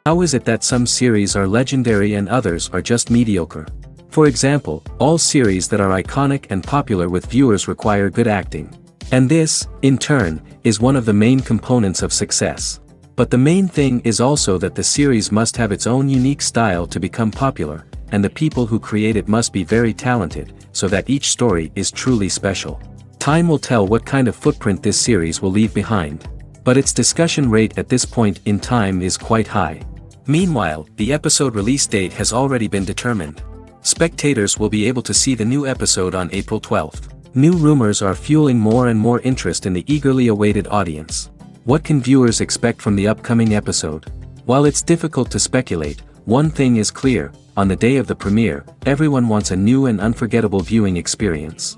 How is it that some series are legendary and others are just mediocre? For example, all series that are iconic and popular with viewers require good acting. And this, in turn, is one of the main components of success. But the main thing is also that the series must have its own unique style to become popular, and the people who create it must be very talented, so that each story is truly special. Time will tell what kind of footprint this series will leave behind. But its discussion rate at this point in time is quite high. Meanwhile, the episode release date has already been determined. Spectators will be able to see the new episode on April 12th. New rumors are fueling more and more interest in the eagerly awaited audience. What can viewers expect from the upcoming episode? While it's difficult to speculate, one thing is clear: on the day of the premiere, everyone wants a new and unforgettable viewing experience.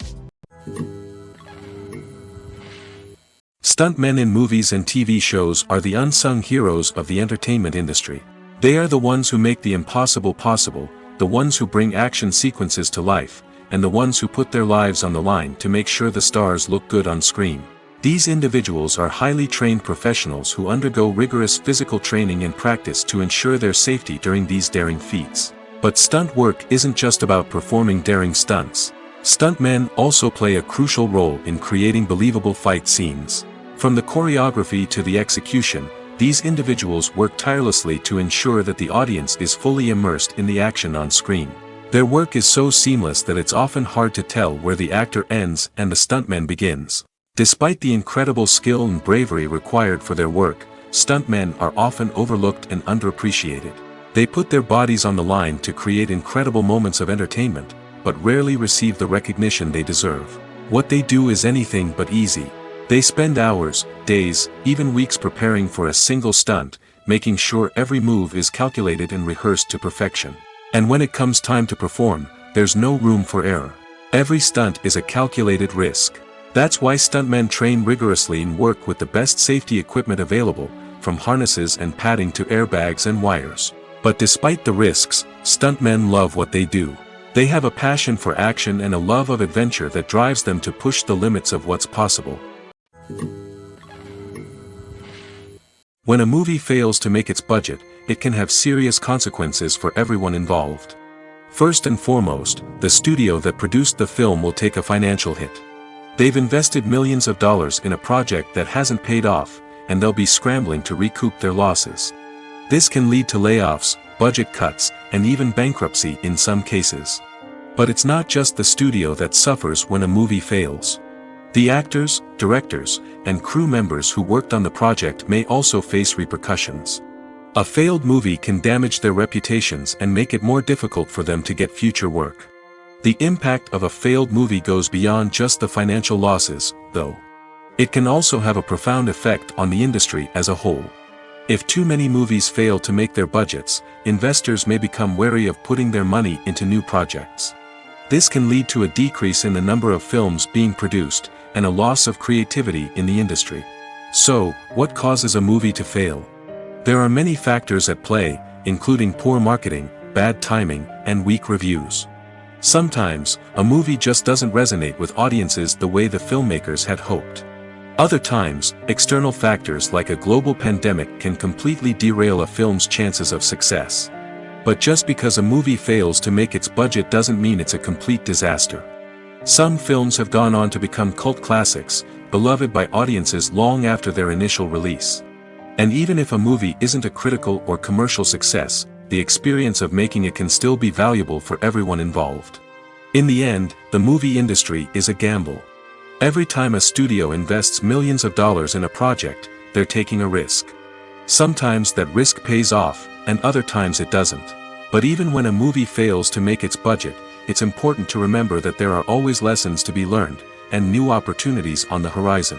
Stuntmen in movies and TV shows are the unsung heroes of the entertainment industry. They are the ones who make the impossible possible, the ones who bring action sequences to life, and the ones who put their lives on the line to make sure the stars look good on screen. These individuals are highly trained professionals who undergo rigorous physical training and practice to ensure their safety during these daring feats. But stunt work isn't just about performing daring stunts. Stuntmen also play a crucial role in creating believable fight scenes. From the choreography to the execution, these individuals work tirelessly to ensure that the audience is fully immersed in the action on screen. Their work is so seamless that it's often hard to tell where the actor ends and the stuntman begins. Despite the incredible skill and bravery required for their work, stuntmen are often overlooked and underappreciated. They put their bodies on the line to create incredible moments of entertainment, but rarely receive the recognition they deserve. What they do is anything but easy. They spend hours, days, even weeks preparing for a single stunt, making sure every move is calculated and rehearsed to perfection. And when it comes time to perform, there's no room for error. Every stunt is a calculated risk. That's why stuntmen train rigorously and work with the best safety equipment available, from harnesses and padding to airbags and wires. But despite the risks, stuntmen love what they do. They have a passion for action and a love of adventure that drives them to push the limits of what's possible. When a movie fails to make its budget, it can have serious consequences for everyone involved. First and foremost, the studio that produced the film will take a financial hit. They've invested millions of dollars in a project that hasn't paid off, and they'll be scrambling to recoup their losses. This can lead to layoffs, budget cuts, and even bankruptcy in some cases. But it's not just the studio that suffers when a movie fails. The actors, directors, and crew members who worked on the project may also face repercussions. A failed movie can damage their reputations and make it more difficult for them to get future work. The impact of a failed movie goes beyond just the financial losses, though. It can also have a profound effect on the industry as a whole. If too many movies fail to make their budgets, investors may become wary of putting their money into new projects. This can lead to a decrease in the number of films being produced, and a loss of creativity in the industry. So, what causes a movie to fail? There are many factors at play, including poor marketing, bad timing, and weak reviews. Sometimes, a movie just doesn't resonate with audiences the way the filmmakers had hoped. Other times, external factors like a global pandemic can completely derail a film's chances of success. But just because a movie fails to make its budget doesn't mean it's a complete disaster. Some films have gone on to become cult classics, beloved by audiences long after their initial release. And even if a movie isn't a critical or commercial success, the experience of making it can still be valuable for everyone involved. In the end, the movie industry is a gamble. Every time a studio invests millions of dollars in a project, they're taking a risk. Sometimes that risk pays off, and other times it doesn't. But even when a movie fails to make its budget, it's important to remember that there are always lessons to be learned, and new opportunities on the horizon.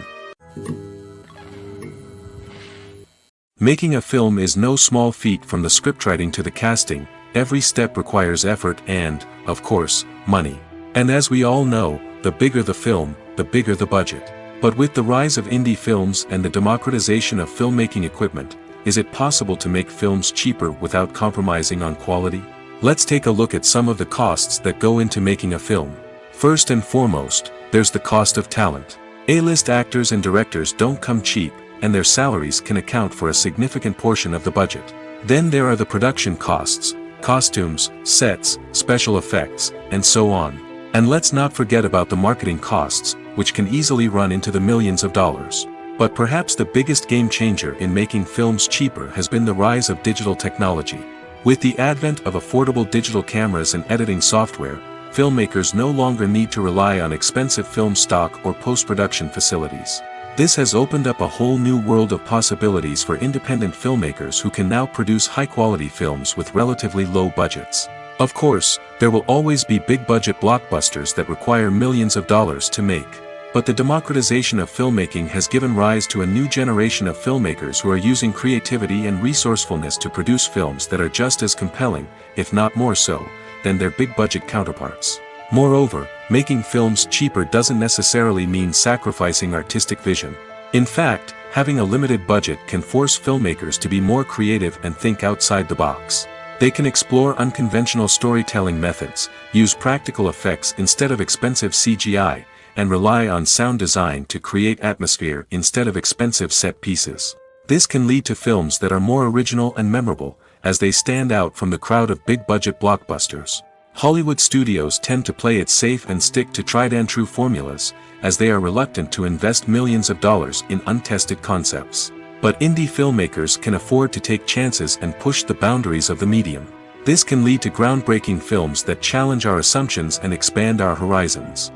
Making a film is no small feat. From the scriptwriting to the casting, every step requires effort and, of course, money. And as we all know, the bigger the film, the bigger the budget. But with the rise of indie films and the democratization of filmmaking equipment, is it possible to make films cheaper without compromising on quality? Let's take a look at some of the costs that go into making a film. First and foremost, there's the cost of talent. A-list actors and directors don't come cheap, and their salaries can account for a significant portion of the budget. Then there are the production costs, costumes, sets, special effects, and so on. And let's not forget about the marketing costs, which can easily run into the millions of dollars. But perhaps the biggest game changer in making films cheaper has been the rise of digital technology. With the advent of affordable digital cameras and editing software, filmmakers no longer need to rely on expensive film stock or post-production facilities. This has opened up a whole new world of possibilities for independent filmmakers who can now produce high-quality films with relatively low budgets. Of course, there will always be big-budget blockbusters that require millions of dollars to make. But the democratization of filmmaking has given rise to a new generation of filmmakers who are using creativity and resourcefulness to produce films that are just as compelling, if not more so, than their big-budget counterparts. Moreover, making films cheaper doesn't necessarily mean sacrificing artistic vision. In fact, having a limited budget can force filmmakers to be more creative and think outside the box. They can explore unconventional storytelling methods, use practical effects instead of expensive CGI, and rely on sound design to create atmosphere instead of expensive set pieces. This can lead to films that are more original and memorable, as they stand out from the crowd of big-budget blockbusters. Hollywood studios tend to play it safe and stick to tried-and-true formulas, as they are reluctant to invest millions of dollars in untested concepts. But indie filmmakers can afford to take chances and push the boundaries of the medium. This can lead to groundbreaking films that challenge our assumptions and expand our horizons.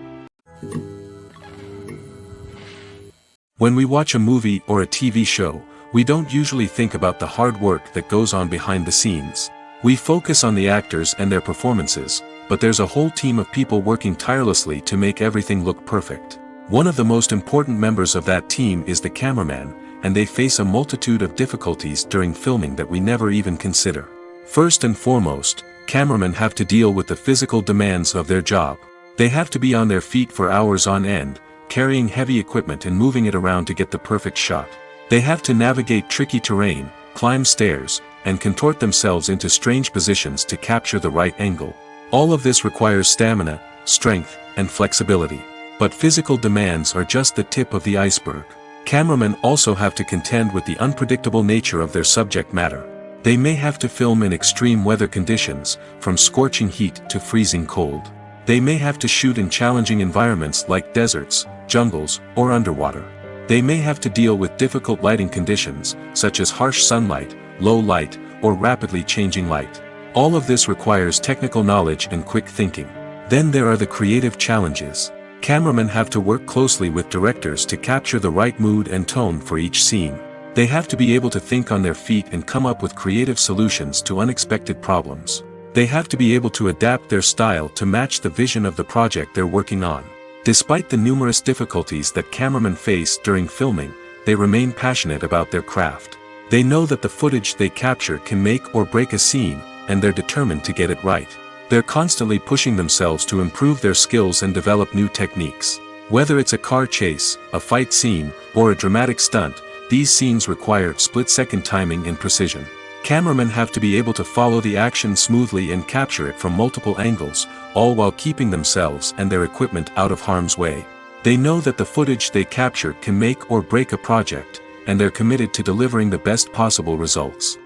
When we watch a movie or a TV show, we don't usually think about the hard work that goes on behind the scenes. We focus on the actors and their performances, but there's a whole team of people working tirelessly to make everything look perfect. One of the most important members of that team is the cameraman, and they face a multitude of difficulties during filming that we never even consider. First and foremost, cameramen have to deal with the physical demands of their job. They have to be on their feet for hours on end, carrying heavy equipment and moving it around to get the perfect shot. They have to navigate tricky terrain, climb stairs, and contort themselves into strange positions to capture the right angle. All of this requires stamina, strength, and flexibility. But physical demands are just the tip of the iceberg. Cameramen also have to contend with the unpredictable nature of their subject matter. They may have to film in extreme weather conditions, from scorching heat to freezing cold. They may have to shoot in challenging environments like deserts, jungles, or underwater. They may have to deal with difficult lighting conditions, such as harsh sunlight, low light, or rapidly changing light. All of this requires technical knowledge and quick thinking. Then there are the creative challenges. Cameramen have to work closely with directors to capture the right mood and tone for each scene. They have to be able to think on their feet and come up with creative solutions to unexpected problems. They have to be able to adapt their style to match the vision of the project they're working on. Despite the numerous difficulties that cameramen face during filming, they remain passionate about their craft. They know that the footage they capture can make or break a scene, and they're determined to get it right. They're constantly pushing themselves to improve their skills and develop new techniques. Whether it's a car chase, a fight scene, or a dramatic stunt, these scenes require split-second timing and precision. Cameramen have to be able to follow the action smoothly and capture it from multiple angles, all while keeping themselves and their equipment out of harm's way. They know that the footage they capture can make or break a project, and they're committed to delivering the best possible results.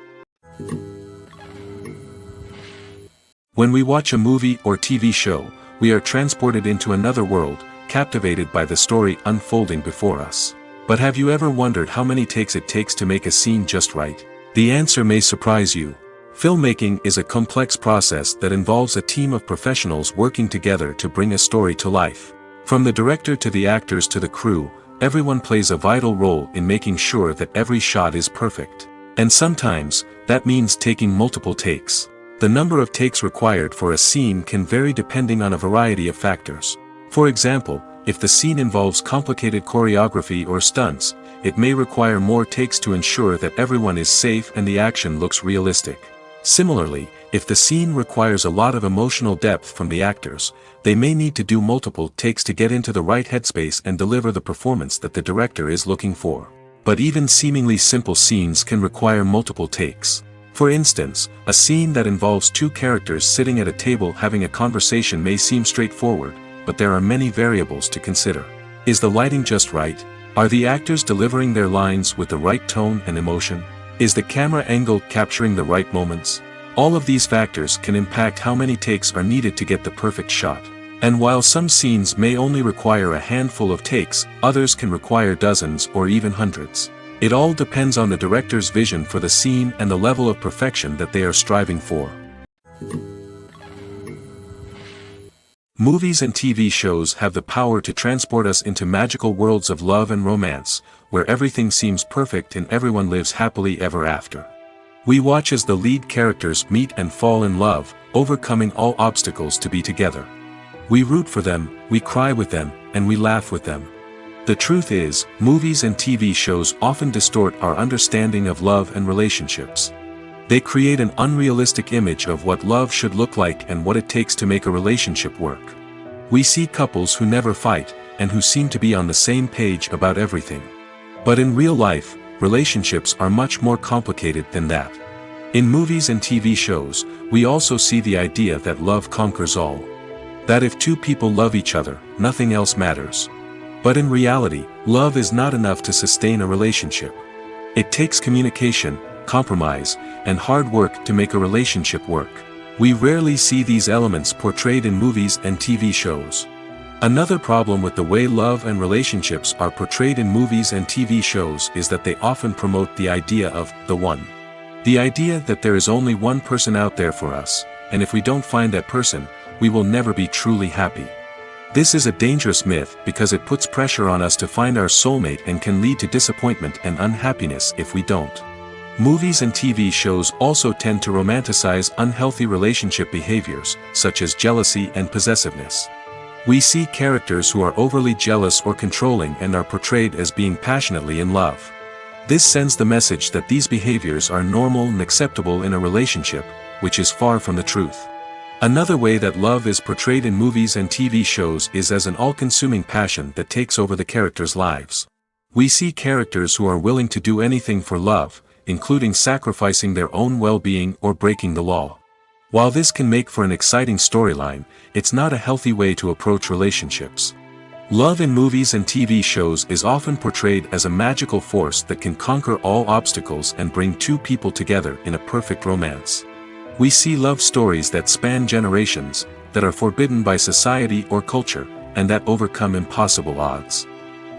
When we watch a movie or TV show, we are transported into another world, captivated by the story unfolding before us. But have you ever wondered how many takes it takes to make a scene just right? The answer may surprise you. Filmmaking is a complex process that involves a team of professionals working together to bring a story to life. From the director to the actors to the crew, everyone plays a vital role in making sure that every shot is perfect. And sometimes, that means taking multiple takes. The number of takes required for a scene can vary depending on a variety of factors. For example, if the scene involves complicated choreography or stunts, it may require more takes to ensure that everyone is safe and the action looks realistic. Similarly, if the scene requires a lot of emotional depth from the actors, they may need to do multiple takes to get into the right headspace and deliver the performance that the director is looking for. But even seemingly simple scenes can require multiple takes. For instance, a scene that involves two characters sitting at a table having a conversation may seem straightforward, but there are many variables to consider. Is the lighting just right? Are the actors delivering their lines with the right tone and emotion? Is the camera angle capturing the right moments? All of these factors can impact how many takes are needed to get the perfect shot. And while some scenes may only require a handful of takes, others can require dozens or even hundreds. It all depends on the director's vision for the scene and the level of perfection that they are striving for. Movies and TV shows have the power to transport us into magical worlds of love and romance, where everything seems perfect and everyone lives happily ever after. We watch as the lead characters meet and fall in love, overcoming all obstacles to be together. We root for them, we cry with them, and we laugh with them. The truth is, movies and TV shows often distort our understanding of love and relationships. They create an unrealistic image of what love should look like and what it takes to make a relationship work. We see couples who never fight, and who seem to be on the same page about everything. But in real life, relationships are much more complicated than that. In movies and TV shows, we also see the idea that love conquers all. That if two people love each other, nothing else matters. But in reality, love is not enough to sustain a relationship. It takes communication, compromise, and hard work to make a relationship work. We rarely see these elements portrayed in movies and TV shows. Another problem with the way love and relationships are portrayed in movies and TV shows is that they often promote the idea of the one. The idea that there is only one person out there for us, and if we don't find that person, we will never be truly happy. This is a dangerous myth because it puts pressure on us to find our soulmate and can lead to disappointment and unhappiness if we don't. Movies and TV shows also tend to romanticize unhealthy relationship behaviors, such as jealousy and possessiveness. We see characters who are overly jealous or controlling and are portrayed as being passionately in love. This sends the message that these behaviors are normal and acceptable in a relationship, which is far from the truth. Another way that love is portrayed in movies and TV shows is as an all-consuming passion that takes over the characters' lives. We see characters who are willing to do anything for love, including sacrificing their own well-being or breaking the law. While this can make for an exciting storyline, it's not a healthy way to approach relationships. Love in movies and TV shows is often portrayed as a magical force that can conquer all obstacles and bring two people together in a perfect romance. We see love stories that span generations, that are forbidden by society or culture, and that overcome impossible odds.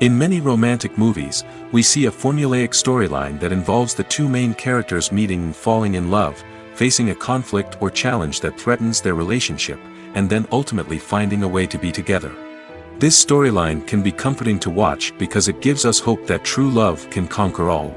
In many romantic movies, we see a formulaic storyline that involves the two main characters meeting and falling in love, facing a conflict or challenge that threatens their relationship, and then ultimately finding a way to be together. This storyline can be comforting to watch because it gives us hope that true love can conquer all.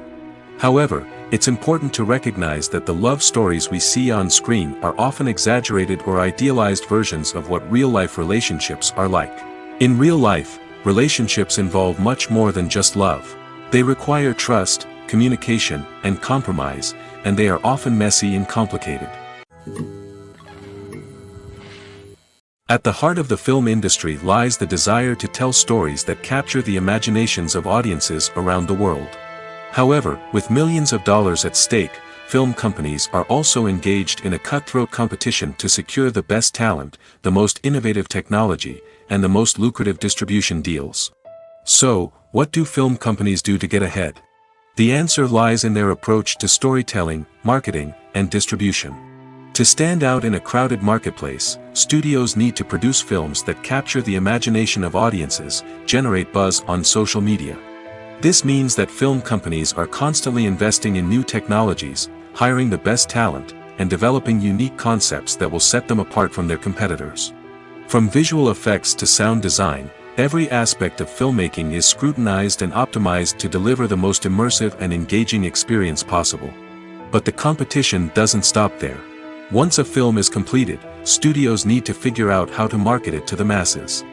However, it's important to recognize that the love stories we see on screen are often exaggerated or idealized versions of what real-life relationships are like. In real life, relationships involve much more than just love. They require trust, communication, and compromise, and they are often messy and complicated. At the heart of the film industry lies the desire to tell stories that capture the imaginations of audiences around the world. However, with millions of dollars at stake, film companies are also engaged in a cutthroat competition to secure the best talent, the most innovative technology, and the most lucrative distribution deals. So, what do film companies do to get ahead? The answer lies in their approach to storytelling, marketing, and distribution. To stand out in a crowded marketplace, studios need to produce films that capture the imagination of audiences, generate buzz on social media. This means that film companies are constantly investing in new technologies, hiring the best talent, and developing unique concepts that will set them apart from their competitors. From visual effects to sound design, every aspect of filmmaking is scrutinized and optimized to deliver the most immersive and engaging experience possible. But the competition doesn't stop there. Once a film is completed, studios need to figure out how to market it to the masses.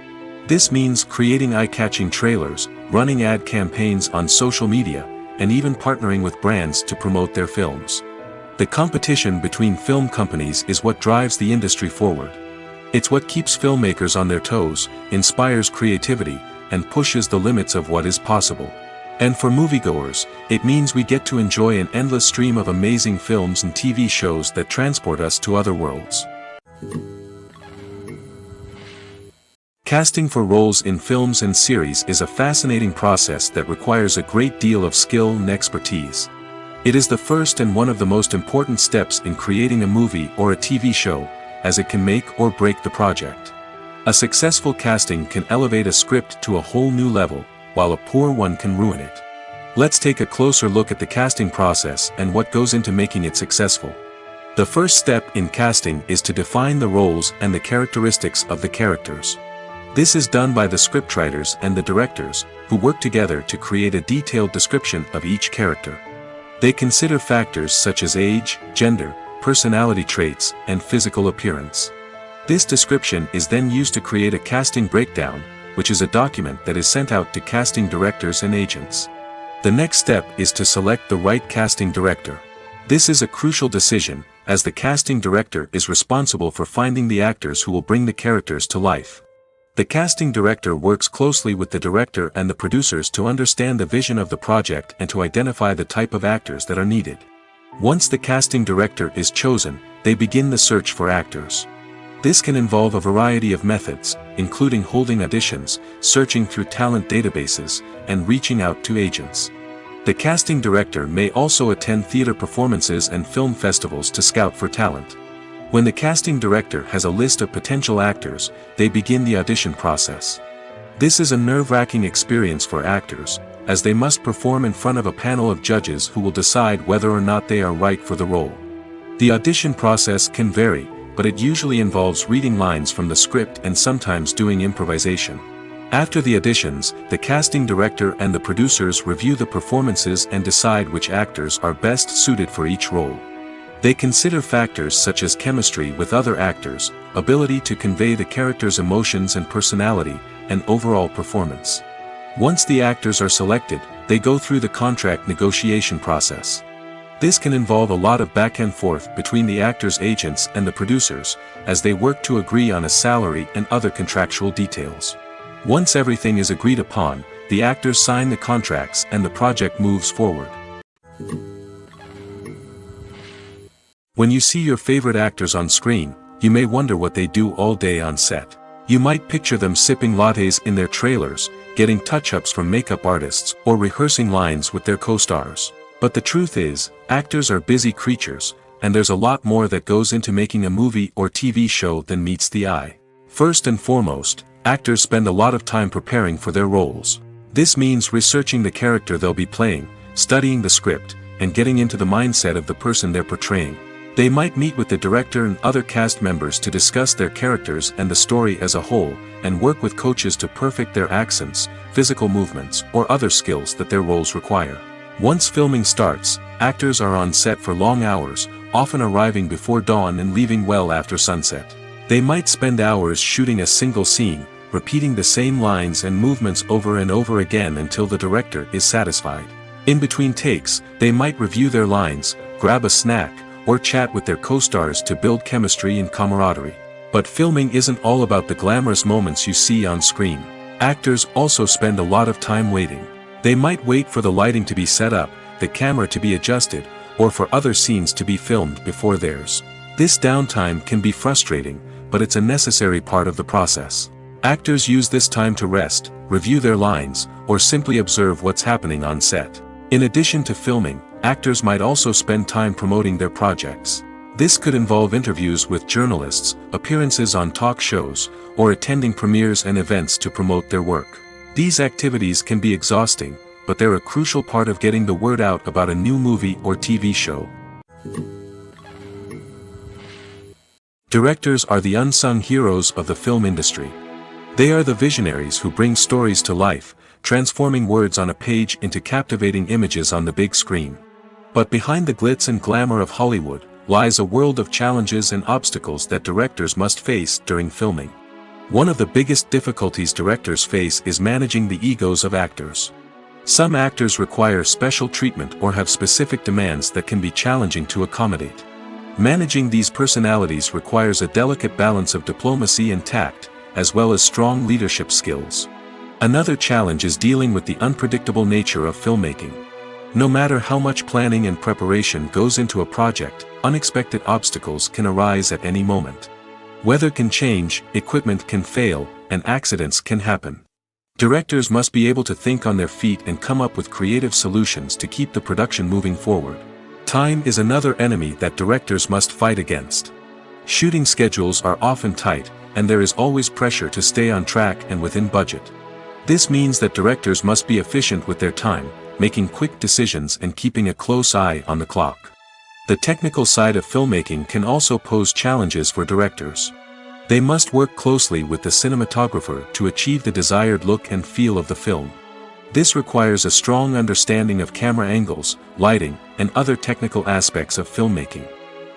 This means creating eye-catching trailers, running ad campaigns on social media, and even partnering with brands to promote their films. The competition between film companies is what drives the industry forward. It's what keeps filmmakers on their toes, inspires creativity, and pushes the limits of what is possible. And for moviegoers, it means we get to enjoy an endless stream of amazing films and TV shows that transport us to other worlds. Casting for roles in films and series is a fascinating process that requires a great deal of skill and expertise. It is the first and one of the most important steps in creating a movie or a TV show, as it can make or break the project. A successful casting can elevate a script to a whole new level, while a poor one can ruin it. Let's take a closer look at the casting process and what goes into making it successful. The first step in casting is to define the roles and the characteristics of the characters. This is done by the scriptwriters and the directors, who work together to create a detailed description of each character. They consider factors such as age, gender, personality traits, and physical appearance. This description is then used to create a casting breakdown, which is a document that is sent out to casting directors and agents. The next step is to select the right casting director. This is a crucial decision, as the casting director is responsible for finding the actors who will bring the characters to life. The casting director works closely with the director and the producers to understand the vision of the project and to identify the type of actors that are needed. Once the casting director is chosen, they begin the search for actors. This can involve a variety of methods, including holding auditions, searching through talent databases, and reaching out to agents. The casting director may also attend theater performances and film festivals to scout for talent. When the casting director has a list of potential actors, they begin the audition process. This is a nerve-wracking experience for actors, as they must perform in front of a panel of judges who will decide whether or not they are right for the role. The audition process can vary, but it usually involves reading lines from the script and sometimes doing improvisation. After the auditions, the casting director and the producers review the performances and decide which actors are best suited for each role. They consider factors such as chemistry with other actors, ability to convey the character's emotions and personality, and overall performance. Once the actors are selected, they go through the contract negotiation process. This can involve a lot of back and forth between the actors' agents and the producers, as they work to agree on a salary and other contractual details. Once everything is agreed upon, the actors sign the contracts and the project moves forward. When you see your favorite actors on screen, you may wonder what they do all day on set. You might picture them sipping lattes in their trailers, getting touch-ups from makeup artists, or rehearsing lines with their co-stars. But the truth is, actors are busy creatures, and there's a lot more that goes into making a movie or TV show than meets the eye. First and foremost, actors spend a lot of time preparing for their roles. This means researching the character they'll be playing, studying the script, and getting into the mindset of the person they're portraying. They might meet with the director and other cast members to discuss their characters and the story as a whole, and work with coaches to perfect their accents, physical movements, or other skills that their roles require. Once filming starts, actors are on set for long hours, often arriving before dawn and leaving well after sunset. They might spend hours shooting a single scene, repeating the same lines and movements over and over again until the director is satisfied. In between takes, they might review their lines, grab a snack, or chat with their co-stars to build chemistry and camaraderie. But filming isn't all about the glamorous moments you see on screen. Actors also spend a lot of time waiting. They might wait for the lighting to be set up, the camera to be adjusted, or for other scenes to be filmed before theirs. This downtime can be frustrating, but it's a necessary part of the process. Actors use this time to rest, review their lines, or simply observe what's happening on set. In addition to filming, actors might also spend time promoting their projects. This could involve interviews with journalists, appearances on talk shows, or attending premieres and events to promote their work. These activities can be exhausting, but they're a crucial part of getting the word out about a new movie or TV show. Directors are the unsung heroes of the film industry. They are the visionaries who bring stories to life, transforming words on a page into captivating images on the big screen. But behind the glitz and glamour of Hollywood, lies a world of challenges and obstacles that directors must face during filming. One of the biggest difficulties directors face is managing the egos of actors. Some actors require special treatment or have specific demands that can be challenging to accommodate. Managing these personalities requires a delicate balance of diplomacy and tact, as well as strong leadership skills. Another challenge is dealing with the unpredictable nature of filmmaking. No matter how much planning and preparation goes into a project, unexpected obstacles can arise at any moment. Weather can change, equipment can fail, and accidents can happen. Directors must be able to think on their feet and come up with creative solutions to keep the production moving forward. Time is another enemy that directors must fight against. Shooting schedules are often tight, and there is always pressure to stay on track and within budget. This means that directors must be efficient with their time, making quick decisions and keeping a close eye on the clock. The technical side of filmmaking can also pose challenges for directors. They must work closely with the cinematographer to achieve the desired look and feel of the film. This requires a strong understanding of camera angles, lighting, and other technical aspects of filmmaking.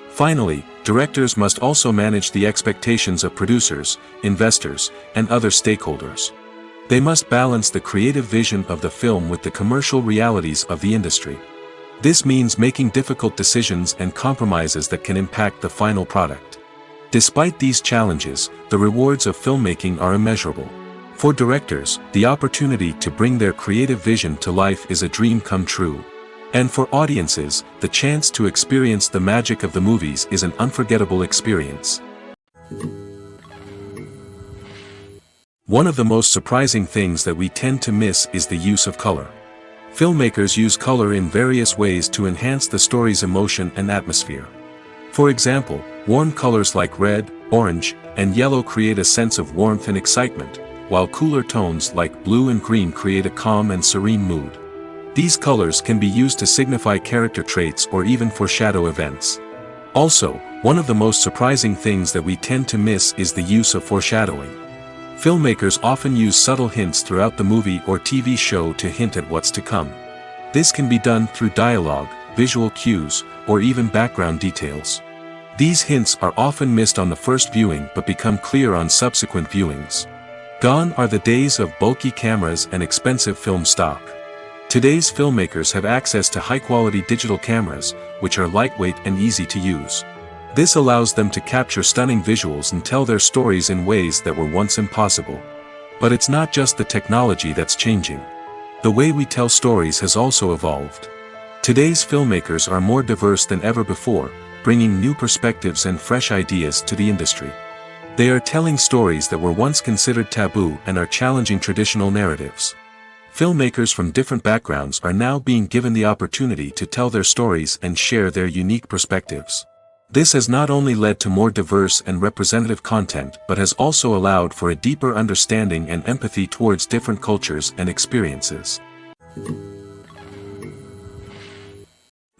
Finally, directors must also manage the expectations of producers, investors, and other stakeholders. They must balance the creative vision of the film with the commercial realities of the industry. This means making difficult decisions and compromises that can impact the final product. Despite these challenges, the rewards of filmmaking are immeasurable. For directors, the opportunity to bring their creative vision to life is a dream come true. And for audiences, the chance to experience the magic of the movies is an unforgettable experience. One of the most surprising things that we tend to miss is the use of color. Filmmakers use color in various ways to enhance the story's emotion and atmosphere. For example, warm colors like red, orange, and yellow create a sense of warmth and excitement, while cooler tones like blue and green create a calm and serene mood. These colors can be used to signify character traits or even foreshadow events. Also, one of the most surprising things that we tend to miss is the use of foreshadowing. Filmmakers often use subtle hints throughout the movie or TV show to hint at what's to come. This can be done through dialogue, visual cues, or even background details. These hints are often missed on the first viewing but become clear on subsequent viewings. Gone are the days of bulky cameras and expensive film stock. Today's filmmakers have access to high-quality digital cameras, which are lightweight and easy to use. This allows them to capture stunning visuals and tell their stories in ways that were once impossible. But it's not just the technology that's changing. The way we tell stories has also evolved. Today's filmmakers are more diverse than ever before, bringing new perspectives and fresh ideas to the industry. They are telling stories that were once considered taboo and are challenging traditional narratives. Filmmakers from different backgrounds are now being given the opportunity to tell their stories and share their unique perspectives. This has not only led to more diverse and representative content but has also allowed for a deeper understanding and empathy towards different cultures and experiences.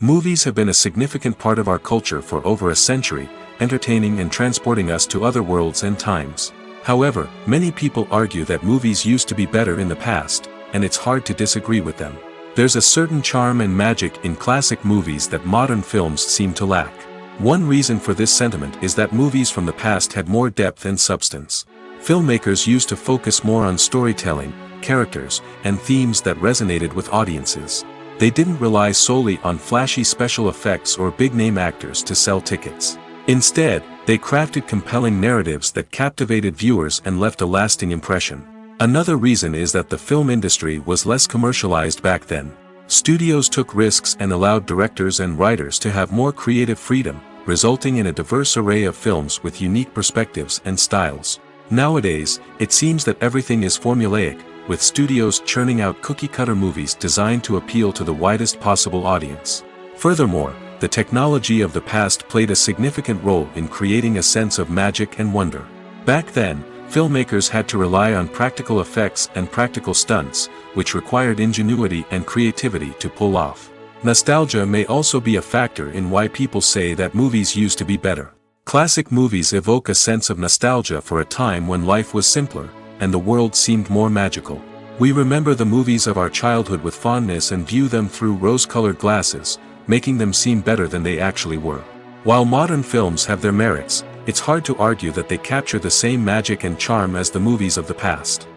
Movies have been a significant part of our culture for over a century, entertaining and transporting us to other worlds and times. However, many people argue that movies used to be better in the past, and it's hard to disagree with them. There's a certain charm and magic in classic movies that modern films seem to lack. One reason for this sentiment is that movies from the past had more depth and substance. Filmmakers used to focus more on storytelling, characters, and themes that resonated with audiences. They didn't rely solely on flashy special effects or big-name actors to sell tickets. Instead, they crafted compelling narratives that captivated viewers and left a lasting impression. Another reason is that the film industry was less commercialized back then. Studios took risks and allowed directors and writers to have more creative freedom, resulting in a diverse array of films with unique perspectives and styles. Nowadays, it seems that everything is formulaic, with studios churning out cookie-cutter movies designed to appeal to the widest possible audience. Furthermore, the technology of the past played a significant role in creating a sense of magic and wonder. Back then, filmmakers had to rely on practical effects and practical stunts, which required ingenuity and creativity to pull off. Nostalgia may also be a factor in why people say that movies used to be better. Classic movies evoke a sense of nostalgia for a time when life was simpler, and the world seemed more magical. We remember the movies of our childhood with fondness and view them through rose-colored glasses, making them seem better than they actually were. While modern films have their merits, it's hard to argue that they capture the same magic and charm as the movies of the past.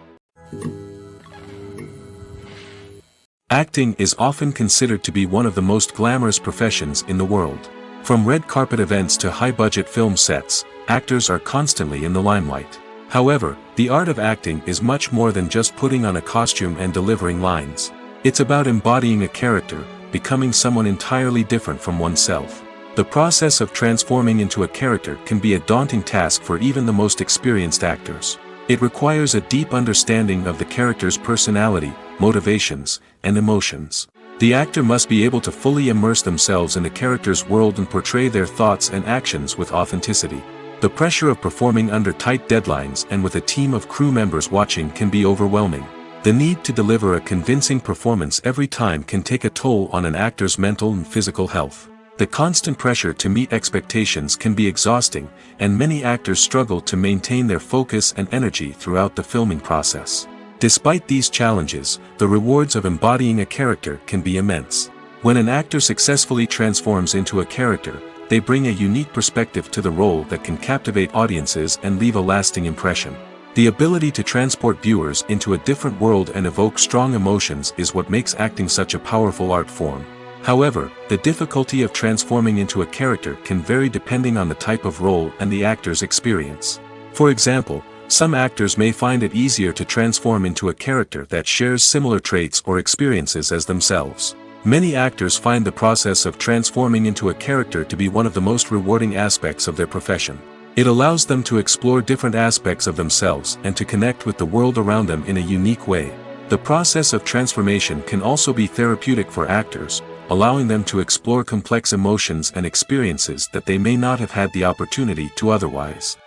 Acting is often considered to be one of the most glamorous professions in the world. From red carpet events to high-budget film sets, actors are constantly in the limelight. However, the art of acting is much more than just putting on a costume and delivering lines. It's about embodying a character, becoming someone entirely different from oneself. The process of transforming into a character can be a daunting task for even the most experienced actors. It requires a deep understanding of the character's personality, motivations, and emotions. The actor must be able to fully immerse themselves in the character's world and portray their thoughts and actions with authenticity. The pressure of performing under tight deadlines and with a team of crew members watching can be overwhelming. The need to deliver a convincing performance every time can take a toll on an actor's mental and physical health. The constant pressure to meet expectations can be exhausting, and many actors struggle to maintain their focus and energy throughout the filming process. Despite these challenges, the rewards of embodying a character can be immense. When an actor successfully transforms into a character, they bring a unique perspective to the role that can captivate audiences and leave a lasting impression. The ability to transport viewers into a different world and evoke strong emotions is what makes acting such a powerful art form. However, the difficulty of transforming into a character can vary depending on the type of role and the actor's experience. For example, some actors may find it easier to transform into a character that shares similar traits or experiences as themselves. Many actors find the process of transforming into a character to be one of the most rewarding aspects of their profession. It allows them to explore different aspects of themselves and to connect with the world around them in a unique way. The process of transformation can also be therapeutic for actors, allowing them to explore complex emotions and experiences that they may not have had the opportunity to otherwise.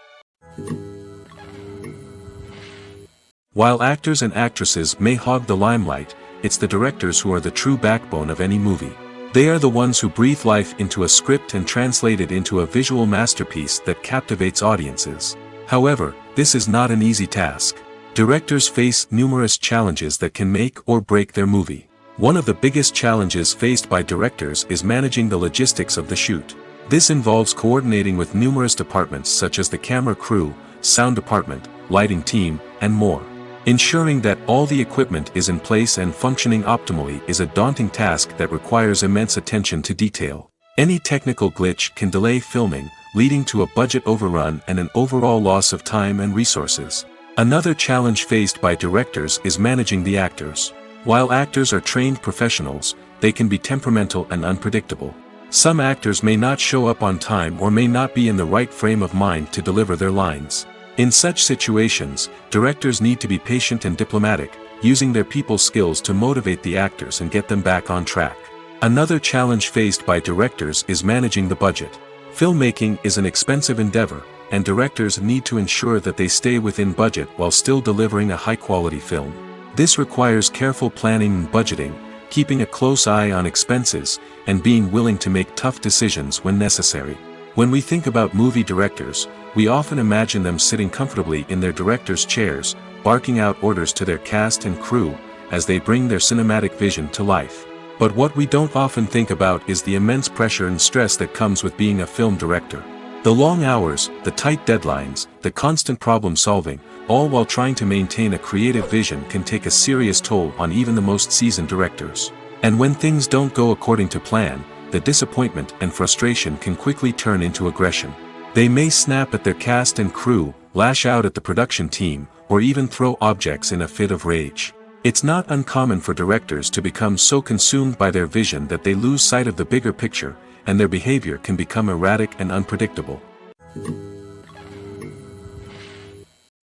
While actors and actresses may hog the limelight, it's the directors who are the true backbone of any movie. They are the ones who breathe life into a script and translate it into a visual masterpiece that captivates audiences. However, this is not an easy task. Directors face numerous challenges that can make or break their movie. One of the biggest challenges faced by directors is managing the logistics of the shoot. This involves coordinating with numerous departments such as the camera crew, sound department, lighting team, and more. Ensuring that all the equipment is in place and functioning optimally is a daunting task that requires immense attention to detail. Any technical glitch can delay filming, leading to a budget overrun and an overall loss of time and resources. Another challenge faced by directors is managing the actors. While actors are trained professionals, they can be temperamental and unpredictable. Some actors may not show up on time or may not be in the right frame of mind to deliver their lines. In such situations, directors need to be patient and diplomatic, using their people skills to motivate the actors and get them back on track. Another challenge faced by directors is managing the budget. Filmmaking is an expensive endeavor, and directors need to ensure that they stay within budget while still delivering a high-quality film. This requires careful planning and budgeting, keeping a close eye on expenses, and being willing to make tough decisions when necessary. When we think about movie directors, we often imagine them sitting comfortably in their director's chairs, barking out orders to their cast and crew, as they bring their cinematic vision to life. But what we don't often think about is the immense pressure and stress that comes with being a film director. The long hours, the tight deadlines, the constant problem solving, all while trying to maintain a creative vision can take a serious toll on even the most seasoned directors. And when things don't go according to plan, the disappointment and frustration can quickly turn into aggression. They may snap at their cast and crew, lash out at the production team, or even throw objects in a fit of rage. It's not uncommon for directors to become so consumed by their vision that they lose sight of the bigger picture, and their behavior can become erratic and unpredictable.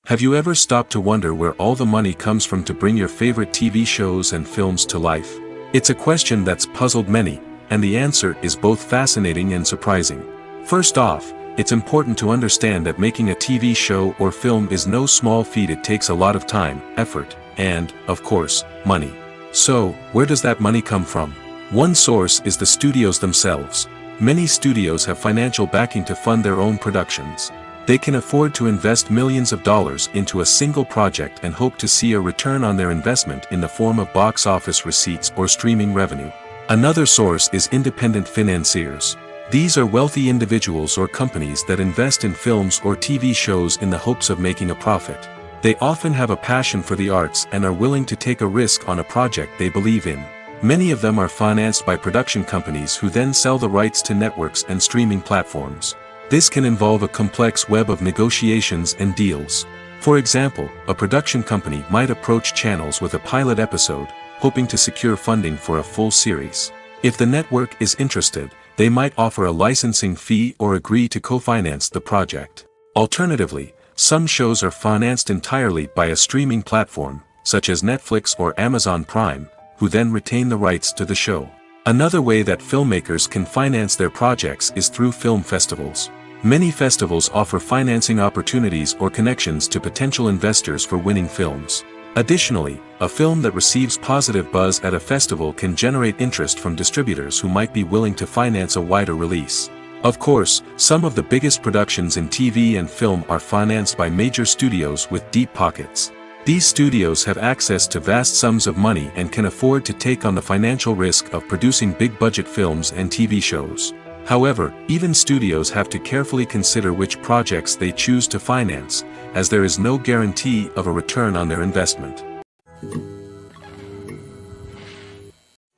Have you ever stopped to wonder where all the money comes from to bring your favorite TV shows and films to life? It's a question that's puzzled many, and the answer is both fascinating and surprising. First off, it's important to understand that making a TV show or film is no small feat. It takes a lot of time, effort, and, of course, money. So, where does that money come from? One source is the studios themselves. Many studios have financial backing to fund their own productions. They can afford to invest millions of dollars into a single project and hope to see a return on their investment in the form of box office receipts or streaming revenue. Another source is independent financiers. These are wealthy individuals or companies that invest in films or TV shows in the hopes of making a profit. They often have a passion for the arts and are willing to take a risk on a project they believe in. Many of them are financed by production companies who then sell the rights to networks and streaming platforms. This can involve a complex web of negotiations and deals. For example, a production company might approach channels with a pilot episode, hoping to secure funding for a full series. If the network is interested, they might offer a licensing fee or agree to co-finance the project. Alternatively, some shows are financed entirely by a streaming platform, such as Netflix or Amazon Prime, who then retain the rights to the show. Another way that filmmakers can finance their projects is through film festivals. Many festivals offer financing opportunities or connections to potential investors for winning films. Additionally, a film that receives positive buzz at a festival can generate interest from distributors who might be willing to finance a wider release. Of course, some of the biggest productions in TV and film are financed by major studios with deep pockets. These studios have access to vast sums of money and can afford to take on the financial risk of producing big-budget films and TV shows. However, even studios have to carefully consider which projects they choose to finance, as there is no guarantee of a return on their investment.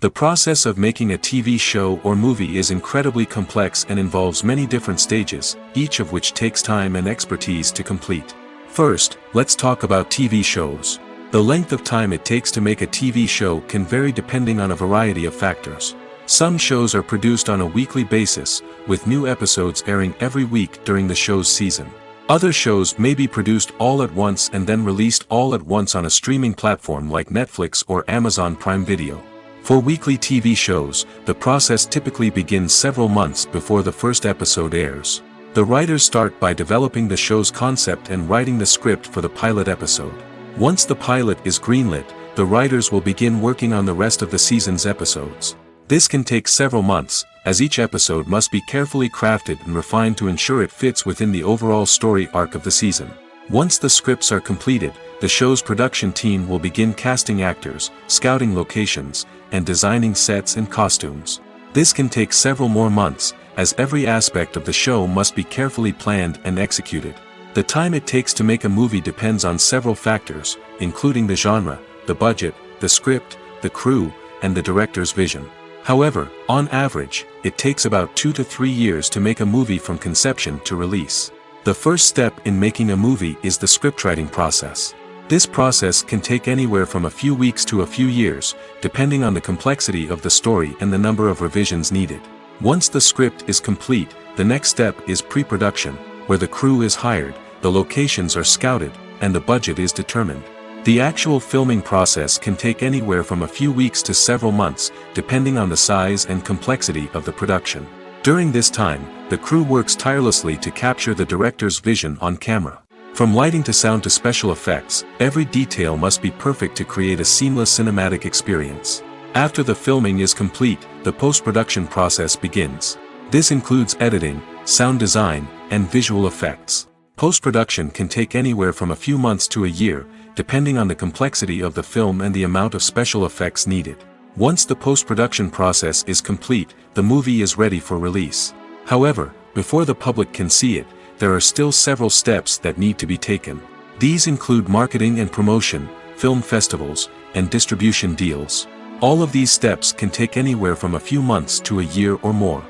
The process of making a TV show or movie is incredibly complex and involves many different stages, each of which takes time and expertise to complete. First, let's talk about TV shows. The length of time it takes to make a TV show can vary depending on a variety of factors. Some shows are produced on a weekly basis, with new episodes airing every week during the show's season. Other shows may be produced all at once and then released all at once on a streaming platform like Netflix or Amazon Prime Video. For weekly TV shows, the process typically begins several months before the first episode airs. The writers start by developing the show's concept and writing the script for the pilot episode. Once the pilot is greenlit, the writers will begin working on the rest of the season's episodes. This can take several months, as each episode must be carefully crafted and refined to ensure it fits within the overall story arc of the season. Once the scripts are completed, the show's production team will begin casting actors, scouting locations, and designing sets and costumes. This can take several more months, as every aspect of the show must be carefully planned and executed. The time it takes to make a movie depends on several factors, including the genre, the budget, the script, the crew, and the director's vision. However, on average, it takes about 2 to 3 years to make a movie from conception to release. The first step in making a movie is the scriptwriting process. This process can take anywhere from a few weeks to a few years, depending on the complexity of the story and the number of revisions needed. Once the script is complete, the next step is pre-production, where the crew is hired, the locations are scouted, and the budget is determined. The actual filming process can take anywhere from a few weeks to several months, depending on the size and complexity of the production. During this time, the crew works tirelessly to capture the director's vision on camera. From lighting to sound to special effects, every detail must be perfect to create a seamless cinematic experience. After the filming is complete, the post-production process begins. This includes editing, sound design, and visual effects. Post-production can take anywhere from a few months to a year, depending on the complexity of the film and the amount of special effects needed. Once the post-production process is complete, the movie is ready for release. However, before the public can see it, there are still several steps that need to be taken. These include marketing and promotion, film festivals, and distribution deals. All of these steps can take anywhere from a few months to a year or more.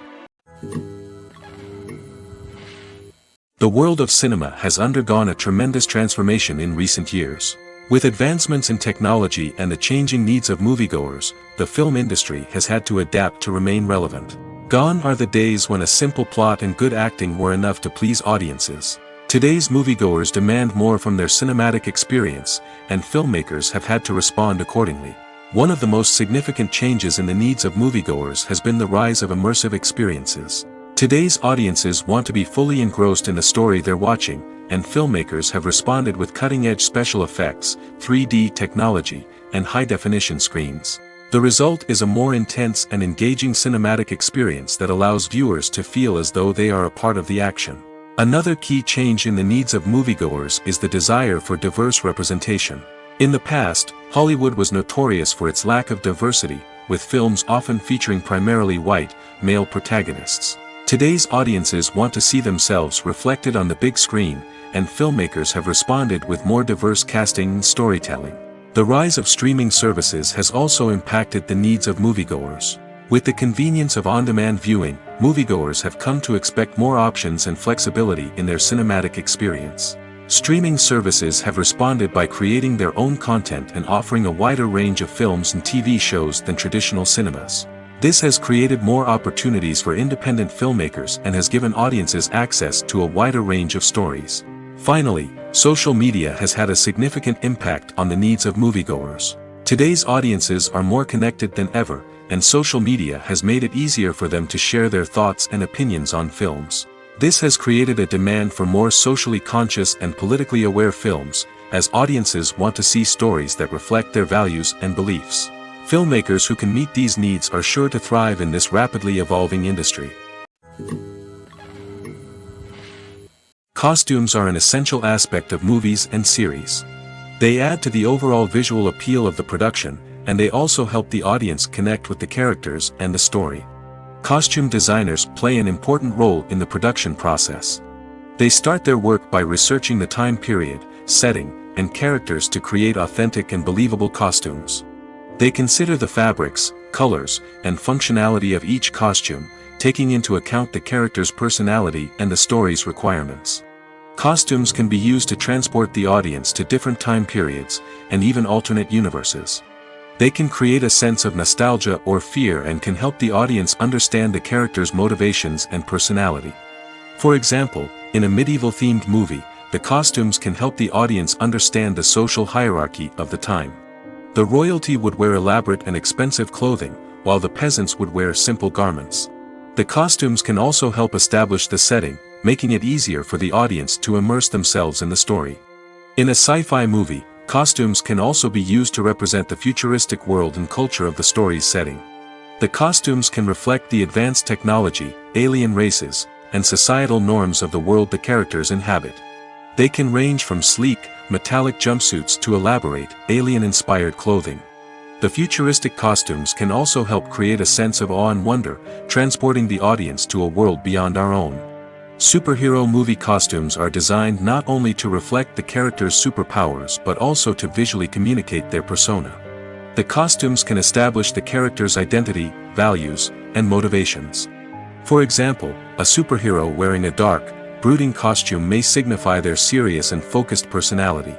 The world of cinema has undergone a tremendous transformation in recent years. With advancements in technology and the changing needs of moviegoers, the film industry has had to adapt to remain relevant. Gone are the days when a simple plot and good acting were enough to please audiences. Today's moviegoers demand more from their cinematic experience, and filmmakers have had to respond accordingly. One of the most significant changes in the needs of moviegoers has been the rise of immersive experiences. Today's audiences want to be fully engrossed in the story they're watching, and filmmakers have responded with cutting-edge special effects, 3D technology, and high-definition screens. The result is a more intense and engaging cinematic experience that allows viewers to feel as though they are a part of the action. Another key change in the needs of moviegoers is the desire for diverse representation. In the past, Hollywood was notorious for its lack of diversity, with films often featuring primarily white, male protagonists. Today's audiences want to see themselves reflected on the big screen, and filmmakers have responded with more diverse casting and storytelling. The rise of streaming services has also impacted the needs of moviegoers. With the convenience of on-demand viewing, moviegoers have come to expect more options and flexibility in their cinematic experience. Streaming services have responded by creating their own content and offering a wider range of films and TV shows than traditional cinemas. This has created more opportunities for independent filmmakers and has given audiences access to a wider range of stories. Finally, social media has had a significant impact on the needs of moviegoers. Today's audiences are more connected than ever, and social media has made it easier for them to share their thoughts and opinions on films. This has created a demand for more socially conscious and politically aware films, as audiences want to see stories that reflect their values and beliefs. Filmmakers who can meet these needs are sure to thrive in this rapidly evolving industry. Costumes are an essential aspect of movies and series. They add to the overall visual appeal of the production, and they also help the audience connect with the characters and the story. Costume designers play an important role in the production process. They start their work by researching the time period, setting, and characters to create authentic and believable costumes. They consider the fabrics, colors, and functionality of each costume, taking into account the character's personality and the story's requirements. Costumes can be used to transport the audience to different time periods, and even alternate universes. They can create a sense of nostalgia or fear and can help the audience understand the character's motivations and personality. For example, in a medieval-themed movie, the costumes can help the audience understand the social hierarchy of the time. The royalty would wear elaborate and expensive clothing, while the peasants would wear simple garments. The costumes can also help establish the setting, making it easier for the audience to immerse themselves in the story. In a sci-fi movie, costumes can also be used to represent the futuristic world and culture of the story's setting. The costumes can reflect the advanced technology, alien races, and societal norms of the world the characters inhabit. They can range from sleek, metallic jumpsuits to elaborate, alien-inspired clothing. The futuristic costumes can also help create a sense of awe and wonder, transporting the audience to a world beyond our own. Superhero movie costumes are designed not only to reflect the character's superpowers but also to visually communicate their persona. The costumes can establish the character's identity, values, and motivations. For example, a superhero wearing a dark, brooding costume may signify their serious and focused personality.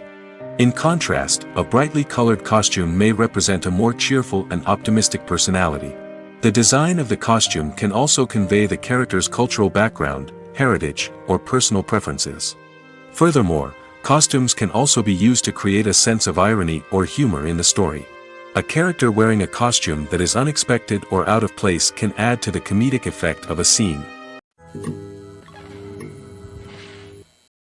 In contrast, a brightly colored costume may represent a more cheerful and optimistic personality. The design of the costume can also convey the character's cultural background, heritage, or personal preferences. Furthermore, costumes can also be used to create a sense of irony or humor in the story. A character wearing a costume that is unexpected or out of place can add to the comedic effect of a scene.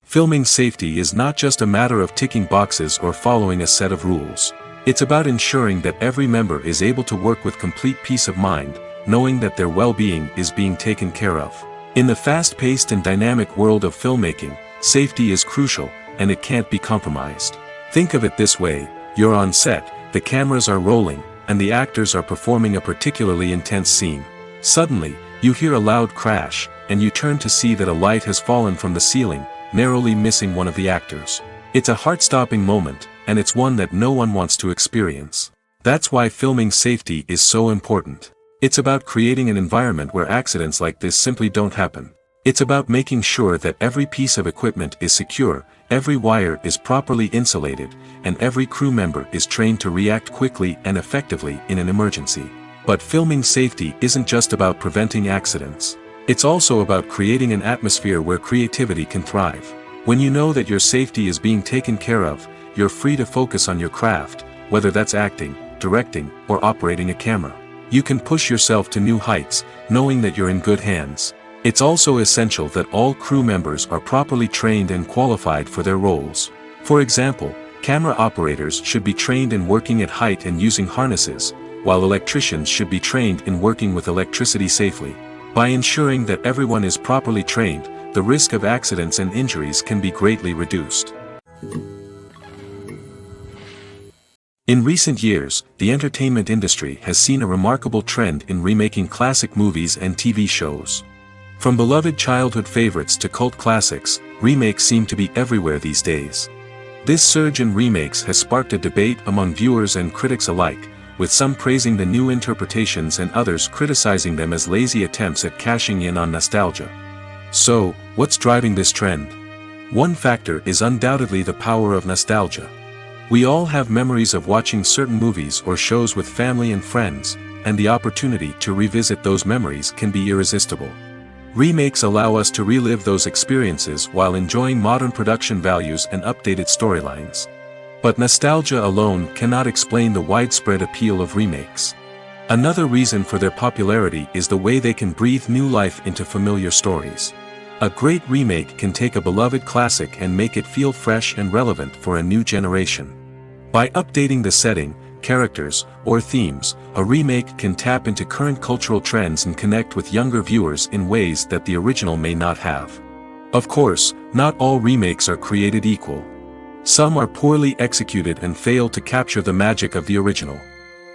Filming safety is not just a matter of ticking boxes or following a set of rules. It's about ensuring that every member is able to work with complete peace of mind, knowing that their well-being is being taken care of. In the fast-paced and dynamic world of filmmaking, safety is crucial, and it can't be compromised. Think of it this way: you're on set, the cameras are rolling, and the actors are performing a particularly intense scene. Suddenly, you hear a loud crash, and you turn to see that a light has fallen from the ceiling, narrowly missing one of the actors. It's a heart-stopping moment, and it's one that no one wants to experience. That's why filming safety is so important. It's about creating an environment where accidents like this simply don't happen. It's about making sure that every piece of equipment is secure, every wire is properly insulated, and every crew member is trained to react quickly and effectively in an emergency. But filming safety isn't just about preventing accidents. It's also about creating an atmosphere where creativity can thrive. When you know that your safety is being taken care of, you're free to focus on your craft, whether that's acting, directing, or operating a camera. You can push yourself to new heights, knowing that you're in good hands. It's also essential that all crew members are properly trained and qualified for their roles. For example, camera operators should be trained in working at height and using harnesses, while electricians should be trained in working with electricity safely. By ensuring that everyone is properly trained, the risk of accidents and injuries can be greatly reduced. In recent years, the entertainment industry has seen a remarkable trend in remaking classic movies and TV shows. From beloved childhood favorites to cult classics, remakes seem to be everywhere these days. This surge in remakes has sparked a debate among viewers and critics alike, with some praising the new interpretations and others criticizing them as lazy attempts at cashing in on nostalgia. So, what's driving this trend? One factor is undoubtedly the power of nostalgia. We all have memories of watching certain movies or shows with family and friends, and the opportunity to revisit those memories can be irresistible. Remakes allow us to relive those experiences while enjoying modern production values and updated storylines. But nostalgia alone cannot explain the widespread appeal of remakes. Another reason for their popularity is the way they can breathe new life into familiar stories. A great remake can take a beloved classic and make it feel fresh and relevant for a new generation. By updating the setting, characters, or themes, a remake can tap into current cultural trends and connect with younger viewers in ways that the original may not have. Of course, not all remakes are created equal. Some are poorly executed and fail to capture the magic of the original.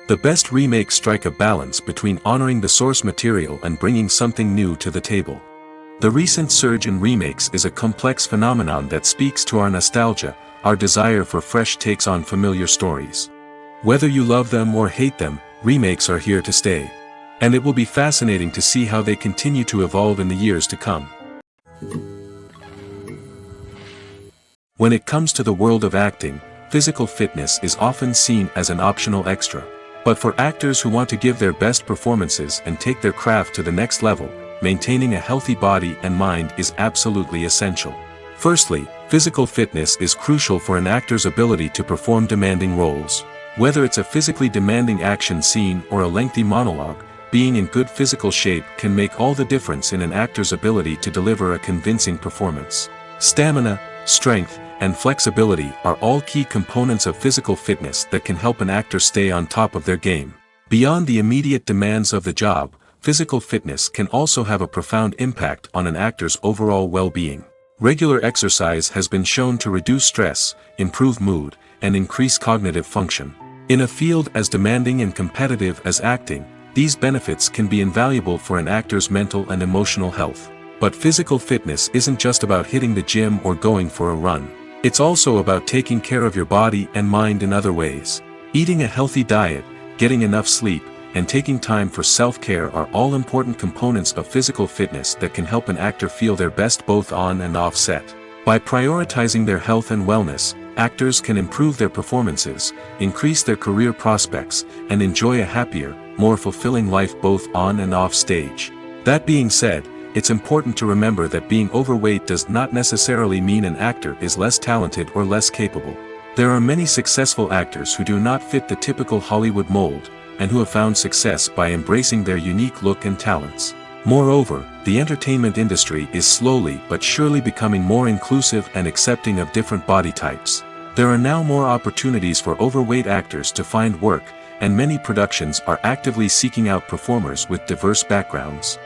The best remakes strike a balance between honoring the source material and bringing something new to the table. The recent surge in remakes is a complex phenomenon that speaks to our nostalgia, our desire for fresh takes on familiar stories. Whether you love them or hate them, remakes are here to stay. And it will be fascinating to see how they continue to evolve in the years to come. When it comes to the world of acting, physical fitness is often seen as an optional extra. But for actors who want to give their best performances and take their craft to the next level, maintaining a healthy body and mind is absolutely essential. Firstly, physical fitness is crucial for an actor's ability to perform demanding roles. Whether it's a physically demanding action scene or a lengthy monologue, being in good physical shape can make all the difference in an actor's ability to deliver a convincing performance. Stamina, strength, and flexibility are all key components of physical fitness that can help an actor stay on top of their game. Beyond the immediate demands of the job, physical fitness can also have a profound impact on an actor's overall well-being. Regular exercise has been shown to reduce stress, improve mood, and increase cognitive function. In a field as demanding and competitive as acting, these benefits can be invaluable for an actor's mental and emotional health. But physical fitness isn't just about hitting the gym or going for a run. It's also about taking care of your body and mind in other ways. Eating a healthy diet, getting enough sleep, and taking time for self-care are all important components of physical fitness that can help an actor feel their best both on and off set. By prioritizing their health and wellness, actors can improve their performances, increase their career prospects, and enjoy a happier, more fulfilling life both on and off stage. That being said, it's important to remember that being overweight does not necessarily mean an actor is less talented or less capable. There are many successful actors who do not fit the typical Hollywood mold, and who have found success by embracing their unique look and talents. Moreover, the entertainment industry is slowly but surely becoming more inclusive and accepting of different body types. There are now more opportunities for overweight actors to find work, and many productions are actively seeking out performers with diverse backgrounds.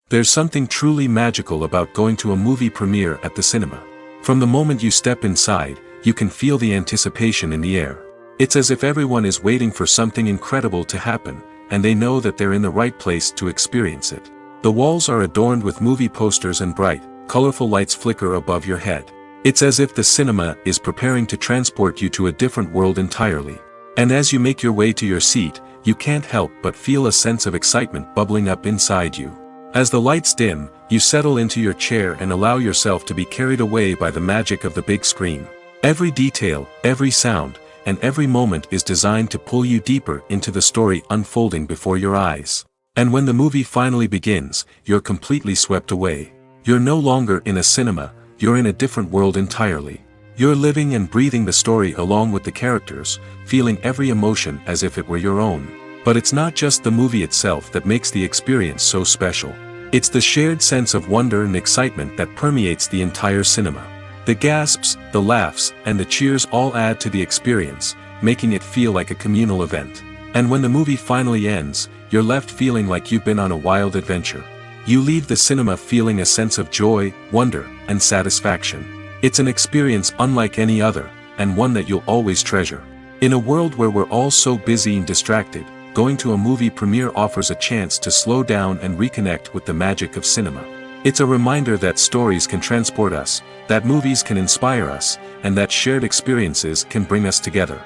There's something truly magical about going to a movie premiere at the cinema. From the moment you step inside, you can feel the anticipation in the air. It's as if everyone is waiting for something incredible to happen, and they know that they're in the right place to experience it. The walls are adorned with movie posters and bright, colorful lights flicker above your head. It's as if the cinema is preparing to transport you to a different world entirely. And as you make your way to your seat, you can't help but feel a sense of excitement bubbling up inside you. As the lights dim, you settle into your chair and allow yourself to be carried away by the magic of the big screen. Every detail, every sound, and every moment is designed to pull you deeper into the story unfolding before your eyes. And when the movie finally begins, you're completely swept away. You're no longer in a cinema, you're in a different world entirely. You're living and breathing the story along with the characters, feeling every emotion as if it were your own. But it's not just the movie itself that makes the experience so special. It's the shared sense of wonder and excitement that permeates the entire cinema. The gasps, the laughs, and the cheers all add to the experience, making it feel like a communal event. And when the movie finally ends, you're left feeling like you've been on a wild adventure. You leave the cinema feeling a sense of joy, wonder, and satisfaction. It's an experience unlike any other, and one that you'll always treasure. In a world where we're all so busy and distracted, going to a movie premiere offers a chance to slow down and reconnect with the magic of cinema. It's a reminder that stories can transport us, that movies can inspire us, and that shared experiences can bring us together.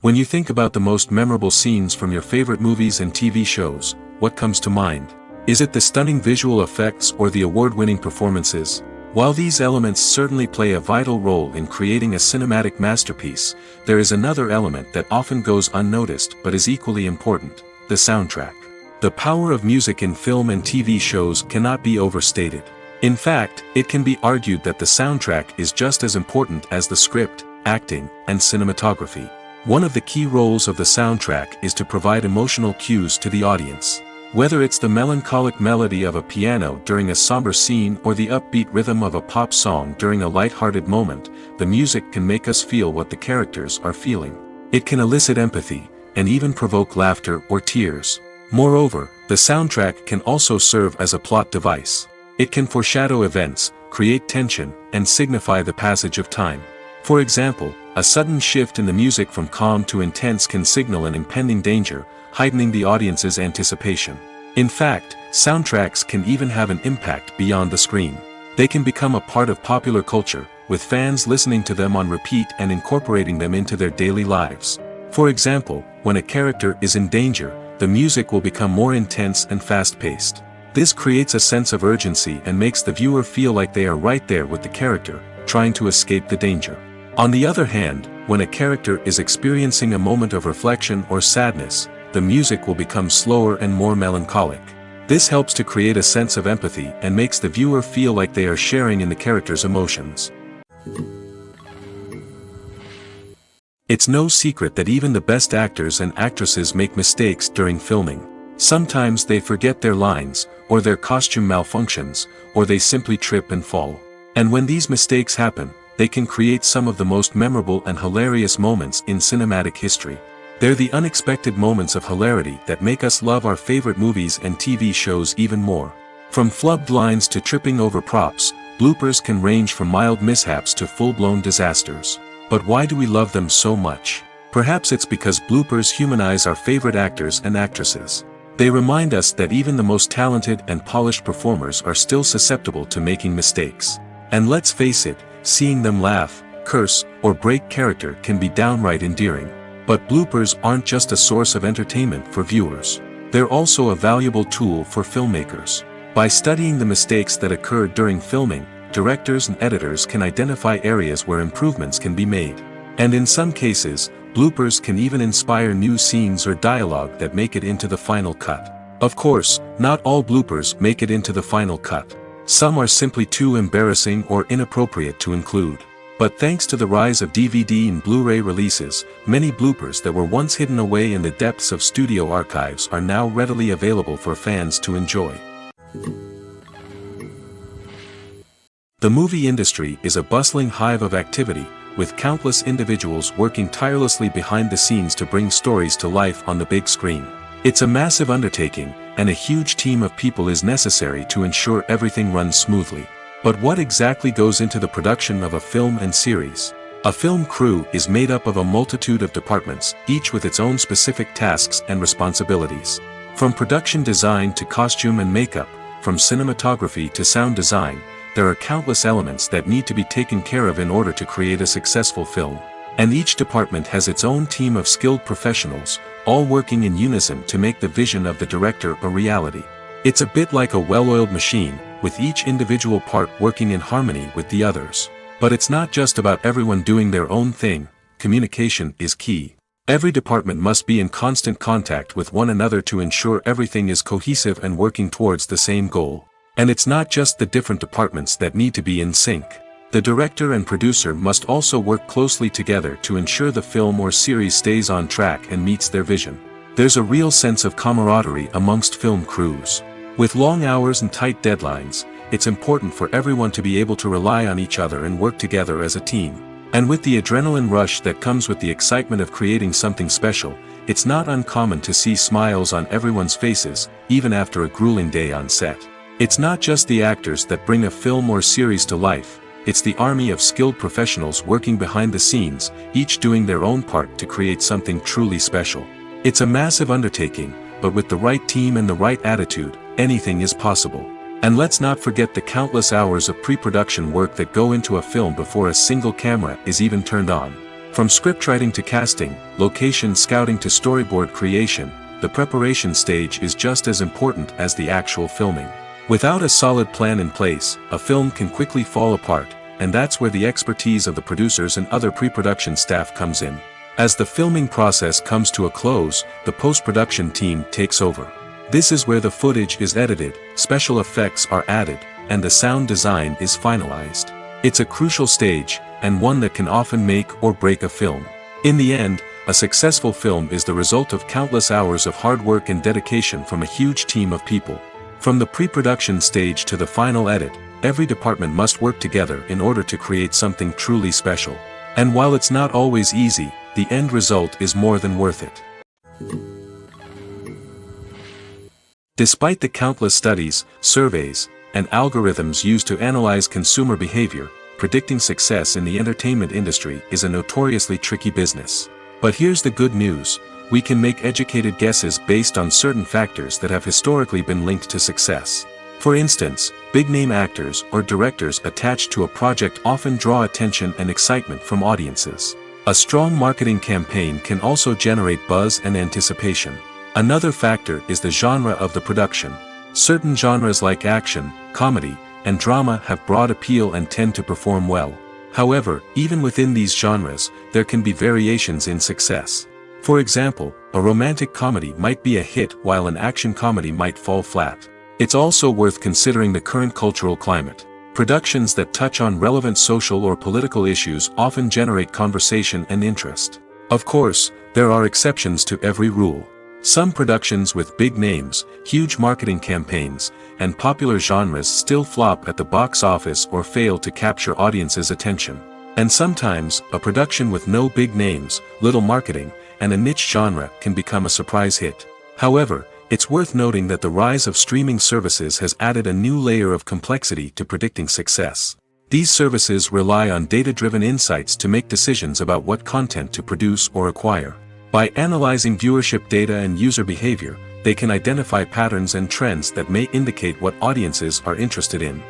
When you think about the most memorable scenes from your favorite movies and TV shows, what comes to mind? Is it the stunning visual effects or the award-winning performances? While these elements certainly play a vital role in creating a cinematic masterpiece, there is another element that often goes unnoticed but is equally important: the soundtrack. The power of music in film and TV shows cannot be overstated. In fact, it can be argued that the soundtrack is just as important as the script, acting, and cinematography. One of the key roles of the soundtrack is to provide emotional cues to the audience. Whether it's the melancholic melody of a piano during a somber scene or the upbeat rhythm of a pop song during a light-hearted moment, the music can make us feel what the characters are feeling. It can elicit empathy, and even provoke laughter or tears. Moreover, the soundtrack can also serve as a plot device. It can foreshadow events, create tension, and signify the passage of time. For example, a sudden shift in the music from calm to intense can signal an impending danger, heightening the audience's anticipation. In fact, soundtracks can even have an impact beyond the screen. They can become a part of popular culture, with fans listening to them on repeat and incorporating them into their daily lives. For example, when a character is in danger, the music will become more intense and fast-paced. This creates a sense of urgency and makes the viewer feel like they are right there with the character, trying to escape the danger. On the other hand, when a character is experiencing a moment of reflection or sadness, the music will become slower and more melancholic. This helps to create a sense of empathy and makes the viewer feel like they are sharing in the character's emotions. It's no secret that even the best actors and actresses make mistakes during filming. Sometimes they forget their lines, or their costume malfunctions, or they simply trip and fall. And when these mistakes happen, they can create some of the most memorable and hilarious moments in cinematic history. They're the unexpected moments of hilarity that make us love our favorite movies and TV shows even more. From flubbed lines to tripping over props, bloopers can range from mild mishaps to full-blown disasters. But why do we love them so much? Perhaps it's because bloopers humanize our favorite actors and actresses. They remind us that even the most talented and polished performers are still susceptible to making mistakes. And let's face it, seeing them laugh, curse, or break character can be downright endearing. But bloopers aren't just a source of entertainment for viewers. They're also a valuable tool for filmmakers. By studying the mistakes that occurred during filming, directors and editors can identify areas where improvements can be made. And in some cases, bloopers can even inspire new scenes or dialogue that make it into the final cut. Of course, not all bloopers make it into the final cut. Some are simply too embarrassing or inappropriate to include. But thanks to the rise of DVD and Blu-ray releases, many bloopers that were once hidden away in the depths of studio archives are now readily available for fans to enjoy. The movie industry is a bustling hive of activity, with countless individuals working tirelessly behind the scenes to bring stories to life on the big screen. It's a massive undertaking, and a huge team of people is necessary to ensure everything runs smoothly. But what exactly goes into the production of a film and series? A film crew is made up of a multitude of departments, each with its own specific tasks and responsibilities. From production design to costume and makeup, from cinematography to sound design, there are countless elements that need to be taken care of in order to create a successful film. And each department has its own team of skilled professionals, all working in unison to make the vision of the director a reality. It's a bit like a well-oiled machine, with each individual part working in harmony with the others. But it's not just about everyone doing their own thing. Communication is key. Every department must be in constant contact with one another to ensure everything is cohesive and working towards the same goal. And it's not just the different departments that need to be in sync. The director and producer must also work closely together to ensure the film or series stays on track and meets their vision. There's a real sense of camaraderie amongst film crews. With long hours and tight deadlines, it's important for everyone to be able to rely on each other and work together as a team. And with the adrenaline rush that comes with the excitement of creating something special, it's not uncommon to see smiles on everyone's faces, even after a grueling day on set. It's not just the actors that bring a film or series to life, it's the army of skilled professionals working behind the scenes, each doing their own part to create something truly special. It's a massive undertaking, but with the right team and the right attitude, anything is possible. And let's not forget the countless hours of pre-production work that go into a film before a single camera is even turned on. From scriptwriting to casting, location scouting to storyboard creation, the preparation stage is just as important as the actual filming. Without a solid plan in place, a film can quickly fall apart, and that's where the expertise of the producers and other pre-production staff comes in. As the filming process comes to a close, the post-production team takes over. This is where the footage is edited, special effects are added, and the sound design is finalized. It's a crucial stage, and one that can often make or break a film. In the end, a successful film is the result of countless hours of hard work and dedication from a huge team of people. From the pre-production stage to the final edit, every department must work together in order to create something truly special. And while it's not always easy, the end result is more than worth it. Despite the countless studies, surveys, and algorithms used to analyze consumer behavior, predicting success in the entertainment industry is a notoriously tricky business. But here's the good news: we can make educated guesses based on certain factors that have historically been linked to success. For instance, big-name actors or directors attached to a project often draw attention and excitement from audiences. A strong marketing campaign can also generate buzz and anticipation. Another factor is the genre of the production. Certain genres like action, comedy, and drama have broad appeal and tend to perform well. However, even within these genres, there can be variations in success. For example, a romantic comedy might be a hit while an action comedy might fall flat. It's also worth considering the current cultural climate. Productions that touch on relevant social or political issues often generate conversation and interest. Of course, there are exceptions to every rule. Some productions with big names, huge marketing campaigns, and popular genres still flop at the box office or fail to capture audiences' attention. And sometimes, a production with no big names, little marketing, and a niche genre can become a surprise hit. However, it's worth noting that the rise of streaming services has added a new layer of complexity to predicting success. These services rely on data-driven insights to make decisions about what content to produce or acquire. By analyzing viewership data and user behavior, they can identify patterns and trends that may indicate what audiences are interested in.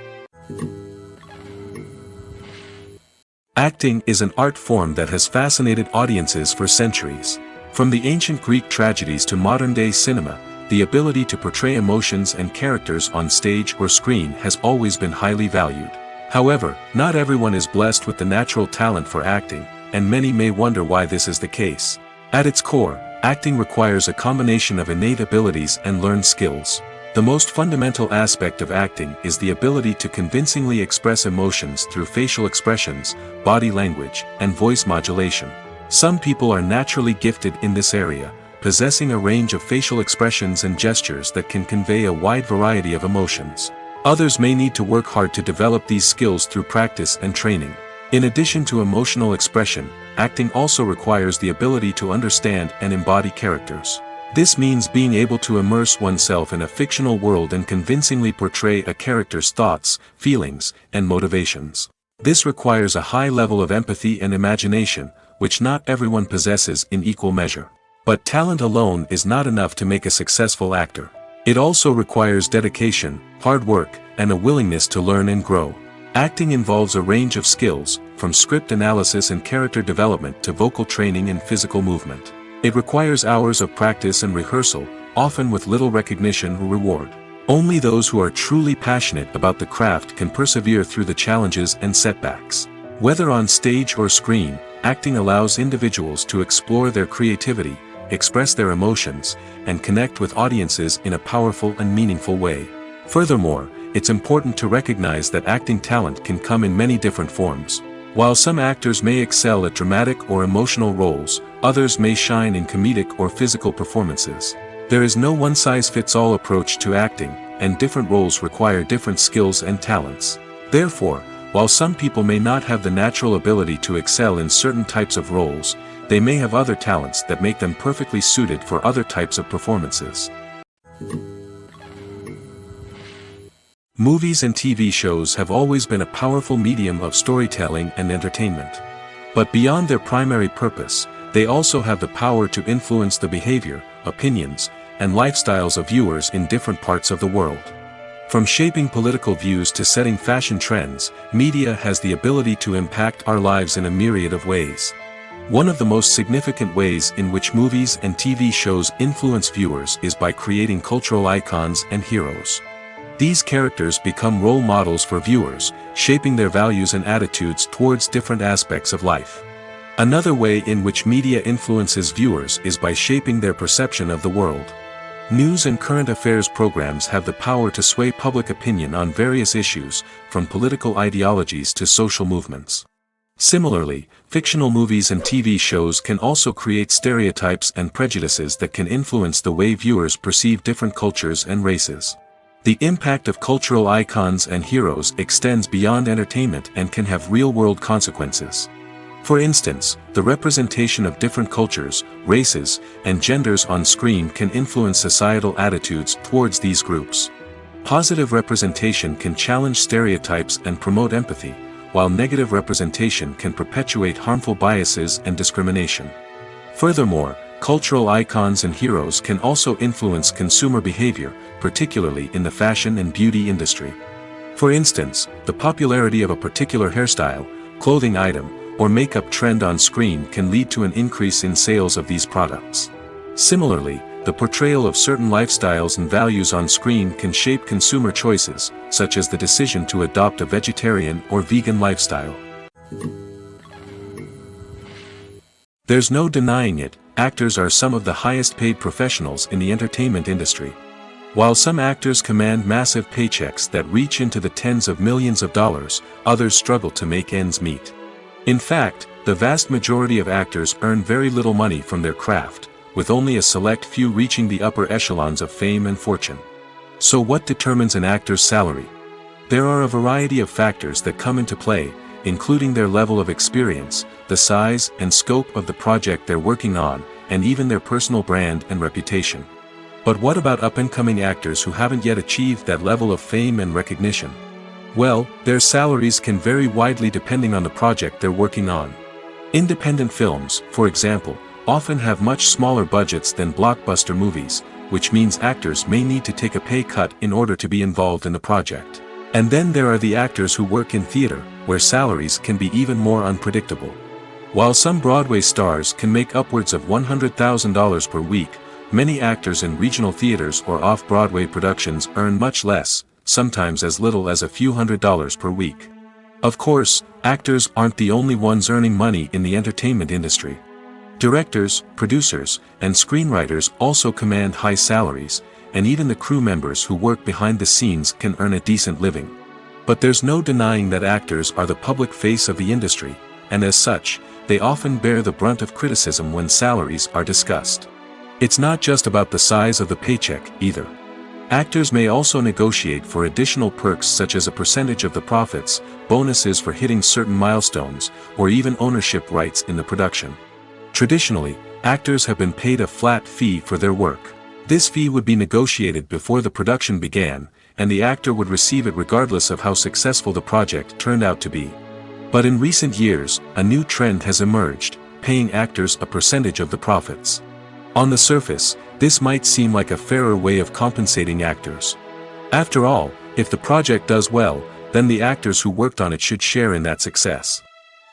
Acting is an art form that has fascinated audiences for centuries. From the ancient Greek tragedies to modern-day cinema, the ability to portray emotions and characters on stage or screen has always been highly valued. However, not everyone is blessed with the natural talent for acting, and many may wonder why this is the case. At its core, acting requires a combination of innate abilities and learned skills. The most fundamental aspect of acting is the ability to convincingly express emotions through facial expressions, body language, and voice modulation. Some people are naturally gifted in this area, possessing a range of facial expressions and gestures that can convey a wide variety of emotions. Others may need to work hard to develop these skills through practice and training. In addition to emotional expression, acting also requires the ability to understand and embody characters. This means being able to immerse oneself in a fictional world and convincingly portray a character's thoughts, feelings, and motivations. This requires a high level of empathy and imagination, which not everyone possesses in equal measure. But talent alone is not enough to make a successful actor. It also requires dedication, hard work, and a willingness to learn and grow. Acting involves a range of skills, from script analysis and character development to vocal training and physical movement. It requires hours of practice and rehearsal, often with little recognition or reward. Only those who are truly passionate about the craft can persevere through the challenges and setbacks. Whether on stage or screen, acting allows individuals to explore their creativity, express their emotions, and connect with audiences in a powerful and meaningful way. Furthermore, it's important to recognize that acting talent can come in many different forms. While some actors may excel at dramatic or emotional roles, others may shine in comedic or physical performances. There is no one-size-fits-all approach to acting, and different roles require different skills and talents. Therefore, while some people may not have the natural ability to excel in certain types of roles, they may have other talents that make them perfectly suited for other types of performances. Movies and TV shows have always been a powerful medium of storytelling and entertainment. But beyond their primary purpose, they also have the power to influence the behavior, opinions, and lifestyles of viewers in different parts of the world. From shaping political views to setting fashion trends, media has the ability to impact our lives in a myriad of ways. One of the most significant ways in which movies and TV shows influence viewers is by creating cultural icons and heroes. These characters become role models for viewers, shaping their values and attitudes towards different aspects of life. Another way in which media influences viewers is by shaping their perception of the world. News and current affairs programs have the power to sway public opinion on various issues, from political ideologies to social movements. Similarly, fictional movies and TV shows can also create stereotypes and prejudices that can influence the way viewers perceive different cultures and races. The impact of cultural icons and heroes extends beyond entertainment and can have real-world consequences. For instance, the representation of different cultures, races, and genders on screen can influence societal attitudes towards these groups. Positive representation can challenge stereotypes and promote empathy, while negative representation can perpetuate harmful biases and discrimination. Furthermore, cultural icons and heroes can also influence consumer behavior, particularly in the fashion and beauty industry. For instance, the popularity of a particular hairstyle, clothing item, or makeup trend on screen can lead to an increase in sales of these products. Similarly, the portrayal of certain lifestyles and values on screen can shape consumer choices, such as the decision to adopt a vegetarian or vegan lifestyle. There's no denying it, actors are some of the highest paid professionals in the entertainment industry. While some actors command massive paychecks that reach into the tens of millions of dollars, others struggle to make ends meet. In fact, the vast majority of actors earn very little money from their craft, with only a select few reaching the upper echelons of fame and fortune. So what determines an actor's salary? There are a variety of factors that come into play, including their level of experience, the size and scope of the project they're working on, and even their personal brand and reputation. But what about up-and-coming actors who haven't yet achieved that level of fame and recognition? Well, their salaries can vary widely depending on the project they're working on. Independent films, for example, often have much smaller budgets than blockbuster movies, which means actors may need to take a pay cut in order to be involved in the project. And then there are the actors who work in theater, where salaries can be even more unpredictable. While some Broadway stars can make upwards of $100,000 per week, many actors in regional theaters or off-Broadway productions earn much less, sometimes as little as a few $100s per week. Of course, actors aren't the only ones earning money in the entertainment industry. Directors, producers, and screenwriters also command high salaries, and even the crew members who work behind the scenes can earn a decent living. But there's no denying that actors are the public face of the industry, and as such, they often bear the brunt of criticism when salaries are discussed. It's not just about the size of the paycheck, either. Actors may also negotiate for additional perks such as a percentage of the profits, bonuses for hitting certain milestones, or even ownership rights in the production. Traditionally, actors have been paid a flat fee for their work. This fee would be negotiated before the production began, and the actor would receive it regardless of how successful the project turned out to be. But in recent years, a new trend has emerged, paying actors a percentage of the profits. On the surface, this might seem like a fairer way of compensating actors. After all, if the project does well, then the actors who worked on it should share in that success.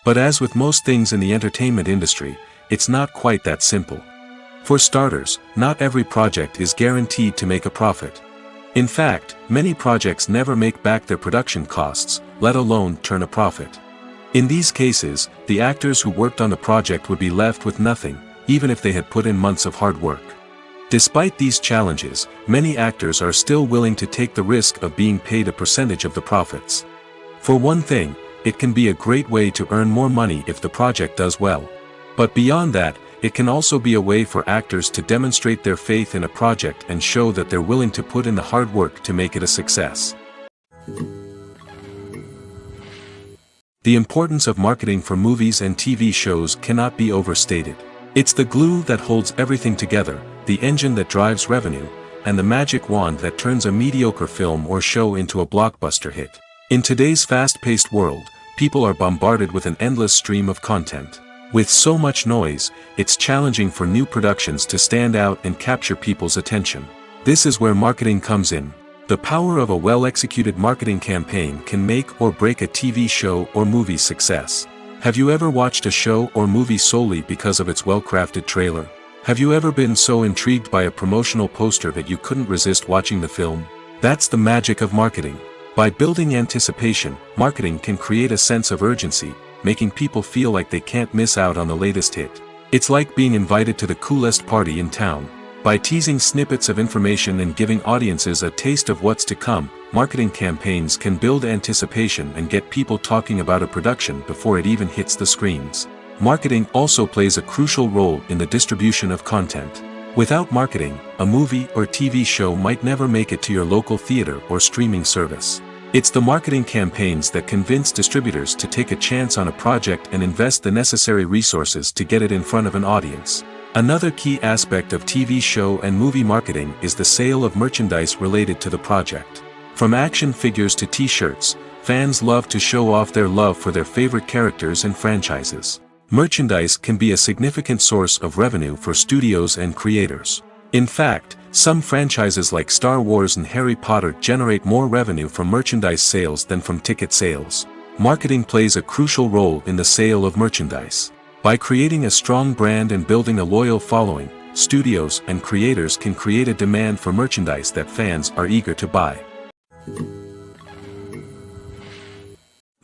But as with most things in the entertainment industry, it's not quite that simple. For starters, not every project is guaranteed to make a profit. In fact, many projects never make back their production costs, let alone turn a profit. In these cases, the actors who worked on the project would be left with nothing, even if they had put in months of hard work. Despite these challenges, many actors are still willing to take the risk of being paid a percentage of the profits. For one thing, it can be a great way to earn more money if the project does well. But beyond that, it can also be a way for actors to demonstrate their faith in a project and show that they're willing to put in the hard work to make it a success. The importance of marketing for movies and TV shows cannot be overstated. It's the glue that holds everything together, the engine that drives revenue, and the magic wand that turns a mediocre film or show into a blockbuster hit. In today's fast-paced world, people are bombarded with an endless stream of content. With so much noise, it's challenging for new productions to stand out and capture people's attention. This is where marketing comes in. The power of a well-executed marketing campaign can make or break a TV show or movie's success. Have you ever watched a show or movie solely because of its well-crafted trailer? Have you ever been so intrigued by a promotional poster that you couldn't resist watching the film? That's the magic of marketing. By building anticipation, marketing can create a sense of urgency, making people feel like they can't miss out on the latest hit. It's like being invited to the coolest party in town. By teasing snippets of information and giving audiences a taste of what's to come, marketing campaigns can build anticipation and get people talking about a production before it even hits the screens. Marketing also plays a crucial role in the distribution of content. Without marketing, a movie or TV show might never make it to your local theater or streaming service. It's the marketing campaigns that convince distributors to take a chance on a project and invest the necessary resources to get it in front of an audience. Another key aspect of TV show and movie marketing is the sale of merchandise related to the project. From action figures to t-shirts, fans love to show off their love for their favorite characters and franchises. Merchandise can be a significant source of revenue for studios and creators. In fact, some franchises like Star Wars and Harry Potter generate more revenue from merchandise sales than from ticket sales. Marketing plays a crucial role in the sale of merchandise. By creating a strong brand and building a loyal following, studios and creators can create a demand for merchandise that fans are eager to buy.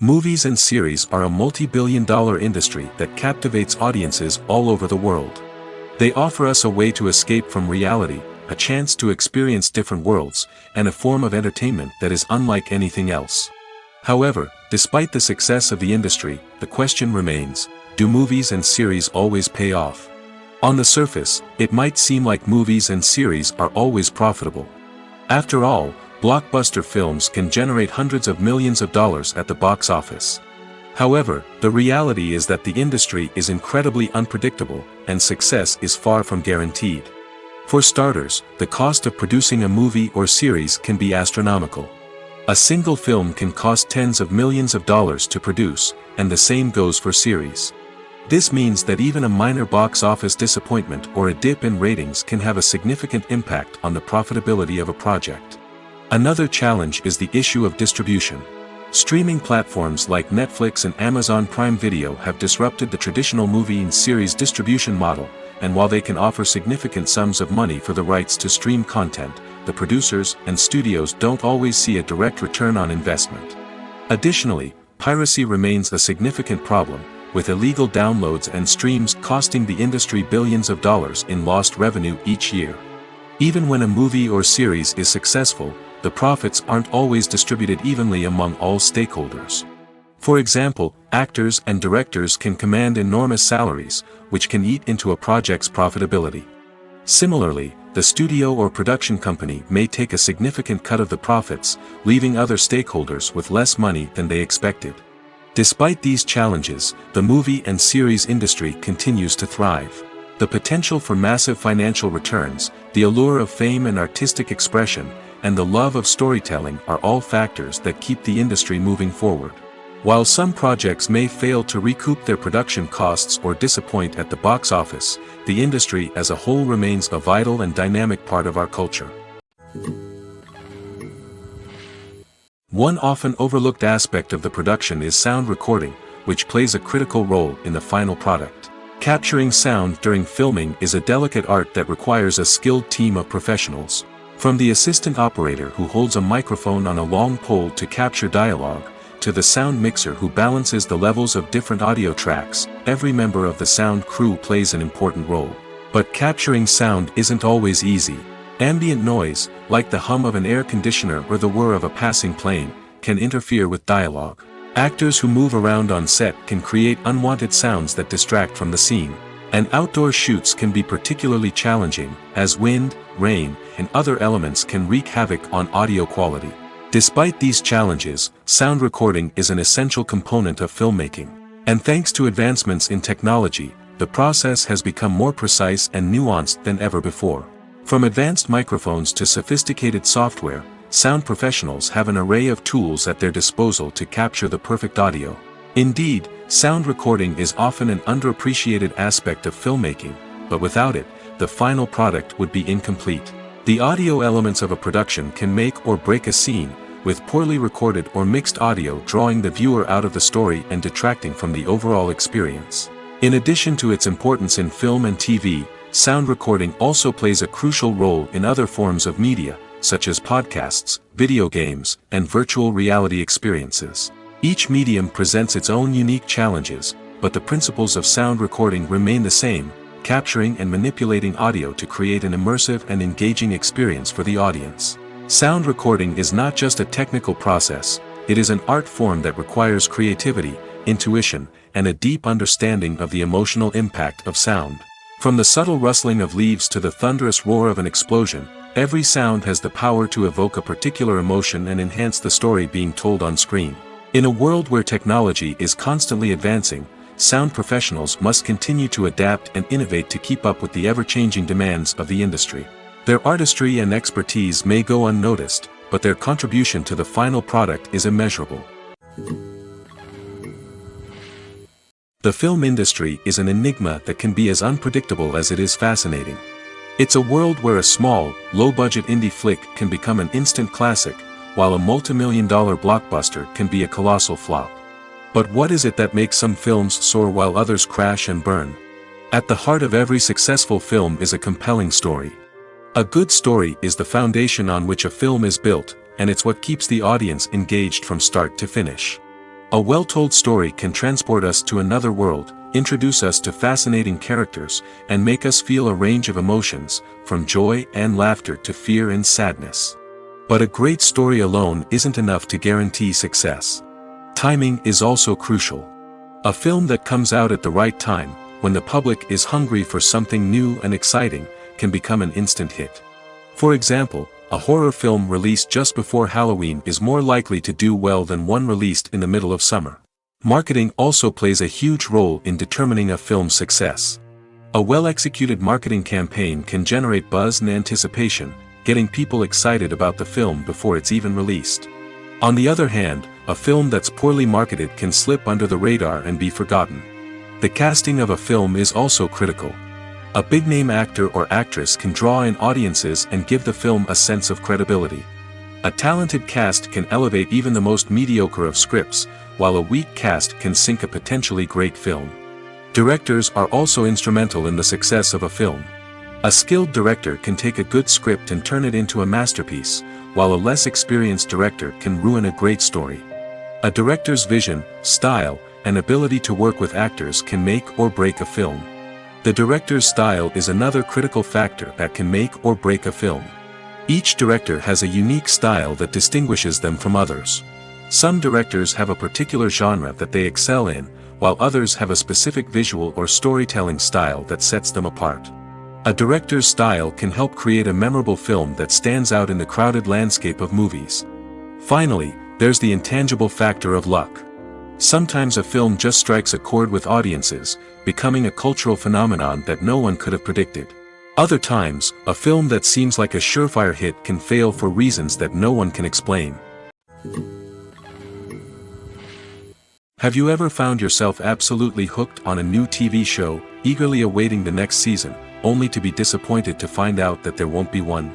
Movies and series are a multi-billion-dollar industry that captivates audiences all over the world. They offer us a way to escape from reality, a chance to experience different worlds, and a form of entertainment that is unlike anything else. However, despite the success of the industry, the question remains, do movies and series always pay off? On the surface, it might seem like movies and series are always profitable. After all, blockbuster films can generate hundreds of millions of dollars at the box office. However, the reality is that the industry is incredibly unpredictable, and success is far from guaranteed. For starters, the cost of producing a movie or series can be astronomical. A single film can cost tens of millions of dollars to produce, and the same goes for series. This means that even a minor box office disappointment or a dip in ratings can have a significant impact on the profitability of a project. Another challenge is the issue of distribution. Streaming platforms like Netflix and Amazon Prime Video have disrupted the traditional movie and series distribution model, and while they can offer significant sums of money for the rights to stream content, the producers and studios don't always see a direct return on investment. Additionally, piracy remains a significant problem, with illegal downloads and streams costing the industry billions of dollars in lost revenue each year. Even when a movie or series is successful, the profits aren't always distributed evenly among all stakeholders. For example, actors and directors can command enormous salaries, which can eat into a project's profitability. Similarly, the studio or production company may take a significant cut of the profits, leaving other stakeholders with less money than they expected. Despite these challenges, the movie and series industry continues to thrive. The potential for massive financial returns, the allure of fame and artistic expression, and the love of storytelling are all factors that keep the industry moving forward. While some projects may fail to recoup their production costs or disappoint at the box office, the industry as a whole remains a vital and dynamic part of our culture. One often overlooked aspect of the production is sound recording, which plays a critical role in the final product. Capturing sound during filming is a delicate art that requires a skilled team of professionals. From the assistant operator who holds a microphone on a long pole to capture dialogue, to the sound mixer who balances the levels of different audio tracks, every member of the sound crew plays an important role. But capturing sound isn't always easy. Ambient noise, like the hum of an air conditioner or the whir of a passing plane, can interfere with dialogue. Actors who move around on set can create unwanted sounds that distract from the scene. And outdoor shoots can be particularly challenging, as wind, rain, and other elements can wreak havoc on audio quality. Despite these challenges, sound recording is an essential component of filmmaking. And thanks to advancements in technology, the process has become more precise and nuanced than ever before. From advanced microphones to sophisticated software, sound professionals have an array of tools at their disposal to capture the perfect audio. Indeed, sound recording is often an underappreciated aspect of filmmaking, but without it, the final product would be incomplete. The audio elements of a production can make or break a scene, with poorly recorded or mixed audio drawing the viewer out of the story and detracting from the overall experience. In addition to its importance in film and TV, sound recording also plays a crucial role in other forms of media, such as podcasts, video games, and virtual reality experiences. Each medium presents its own unique challenges, but the principles of sound recording remain the same: capturing and manipulating audio to create an immersive and engaging experience for the audience. Sound recording is not just a technical process, it is an art form that requires creativity, intuition, and a deep understanding of the emotional impact of sound. From the subtle rustling of leaves to the thunderous roar of an explosion, every sound has the power to evoke a particular emotion and enhance the story being told on screen. In a world where technology is constantly advancing, sound professionals must continue to adapt and innovate to keep up with the ever-changing demands of the industry. Their artistry and expertise may go unnoticed, but their contribution to the final product is immeasurable. The film industry is an enigma that can be as unpredictable as it is fascinating. It's a world where a small, low-budget indie flick can become an instant classic, while a multi-million-dollar blockbuster can be a colossal flop. But what is it that makes some films soar while others crash and burn? At the heart of every successful film is a compelling story. A good story is the foundation on which a film is built, and it's what keeps the audience engaged from start to finish. A well-told story can transport us to another world, introduce us to fascinating characters, and make us feel a range of emotions, from joy and laughter to fear and sadness. But a great story alone isn't enough to guarantee success. Timing is also crucial. A film that comes out at the right time, when the public is hungry for something new and exciting, can become an instant hit. For example, a horror film released just before Halloween is more likely to do well than one released in the middle of summer. Marketing also plays a huge role in determining a film's success. A well-executed marketing campaign can generate buzz and anticipation, getting people excited about the film before it's even released. On the other hand, a film that's poorly marketed can slip under the radar and be forgotten. The casting of a film is also critical. A big-name actor or actress can draw in audiences and give the film a sense of credibility. A talented cast can elevate even the most mediocre of scripts, while a weak cast can sink a potentially great film. Directors are also instrumental in the success of a film. A skilled director can take a good script and turn it into a masterpiece, while a less experienced director can ruin a great story. A director's vision, style, and ability to work with actors can make or break a film. The director's style is another critical factor that can make or break a film. Each director has a unique style that distinguishes them from others. Some directors have a particular genre that they excel in, while others have a specific visual or storytelling style that sets them apart. A director's style can help create a memorable film that stands out in the crowded landscape of movies. Finally, there's the intangible factor of luck. Sometimes a film just strikes a chord with audiences, becoming a cultural phenomenon that no one could have predicted. Other times, a film that seems like a surefire hit can fail for reasons that no one can explain. Have you ever found yourself absolutely hooked on a new TV show, eagerly awaiting the next season, only to be disappointed to find out that there won't be one?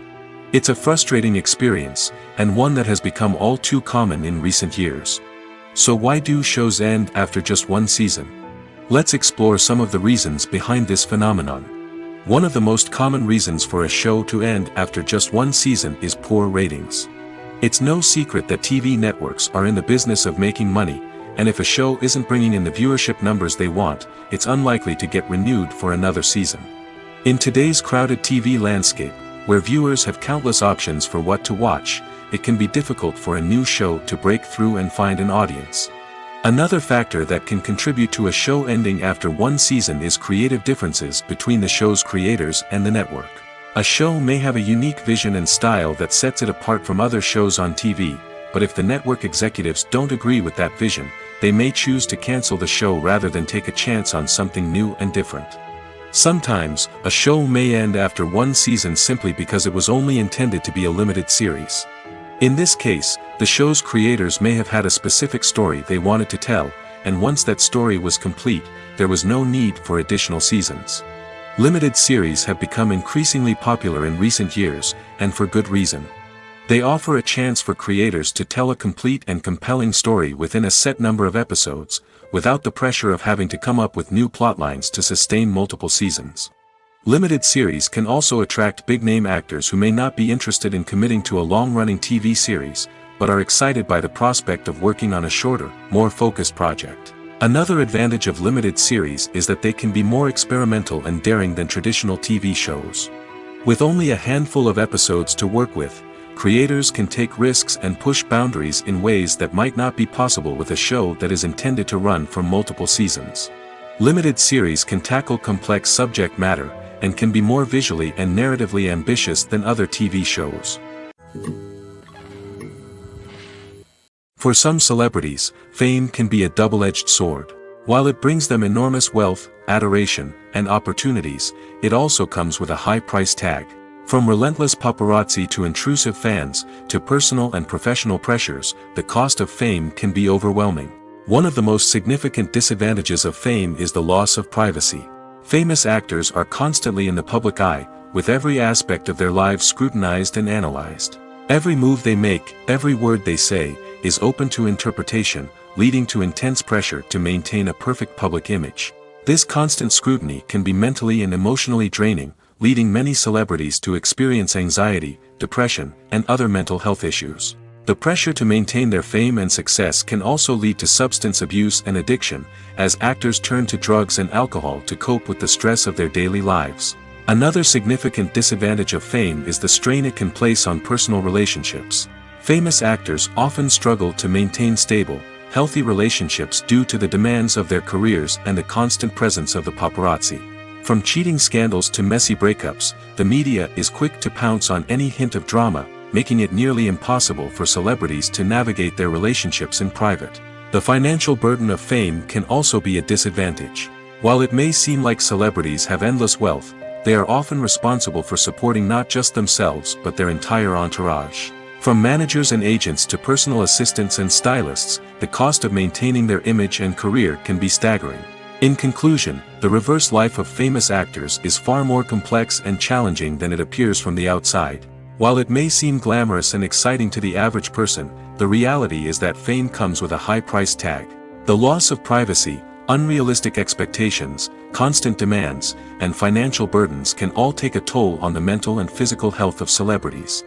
It's a frustrating experience, and one that has become all too common in recent years. So why do shows end after just one season? Let's explore some of the reasons behind this phenomenon. One of the most common reasons for a show to end after just one season is poor ratings. It's no secret that TV networks are in the business of making money, and if a show isn't bringing in the viewership numbers they want, it's unlikely to get renewed for another season. In today's crowded TV landscape, where viewers have countless options for what to watch, it can be difficult for a new show to break through and find an audience. Another factor that can contribute to a show ending after one season is creative differences between the show's creators and the network. A show may have a unique vision and style that sets it apart from other shows on TV, but if the network executives don't agree with that vision, they may choose to cancel the show rather than take a chance on something new and different. Sometimes, a show may end after one season simply because it was only intended to be a limited series. In this case, the show's creators may have had a specific story they wanted to tell, and once that story was complete, there was no need for additional seasons. Limited series have become increasingly popular in recent years, and for good reason. They offer a chance for creators to tell a complete and compelling story within a set number of episodes, without the pressure of having to come up with new plotlines to sustain multiple seasons. Limited series can also attract big-name actors who may not be interested in committing to a long-running TV series, but are excited by the prospect of working on a shorter, more focused project. Another advantage of limited series is that they can be more experimental and daring than traditional TV shows. With only a handful of episodes to work with, creators can take risks and push boundaries in ways that might not be possible with a show that is intended to run for multiple seasons. Limited series can tackle complex subject matter, and can be more visually and narratively ambitious than other TV shows. For some celebrities, fame can be a double-edged sword. While it brings them enormous wealth, adoration, and opportunities, it also comes with a high price tag. From relentless paparazzi to intrusive fans, to personal and professional pressures, the cost of fame can be overwhelming. One of the most significant disadvantages of fame is the loss of privacy. Famous actors are constantly in the public eye, with every aspect of their lives scrutinized and analyzed. Every move they make, every word they say, is open to interpretation, leading to intense pressure to maintain a perfect public image. This constant scrutiny can be mentally and emotionally draining, leading many celebrities to experience anxiety, depression, and other mental health issues. The pressure to maintain their fame and success can also lead to substance abuse and addiction, as actors turn to drugs and alcohol to cope with the stress of their daily lives. Another significant disadvantage of fame is the strain it can place on personal relationships. Famous actors often struggle to maintain stable, healthy relationships due to the demands of their careers and the constant presence of the paparazzi. From cheating scandals to messy breakups, the media is quick to pounce on any hint of drama, making it nearly impossible for celebrities to navigate their relationships in private. The financial burden of fame can also be a disadvantage. While it may seem like celebrities have endless wealth, they are often responsible for supporting not just themselves but their entire entourage. From managers and agents to personal assistants and stylists, the cost of maintaining their image and career can be staggering. In conclusion, the reverse life of famous actors is far more complex and challenging than it appears from the outside. While it may seem glamorous and exciting to the average person, the reality is that fame comes with a high price tag. The loss of privacy, unrealistic expectations, constant demands, and financial burdens can all take a toll on the mental and physical health of celebrities.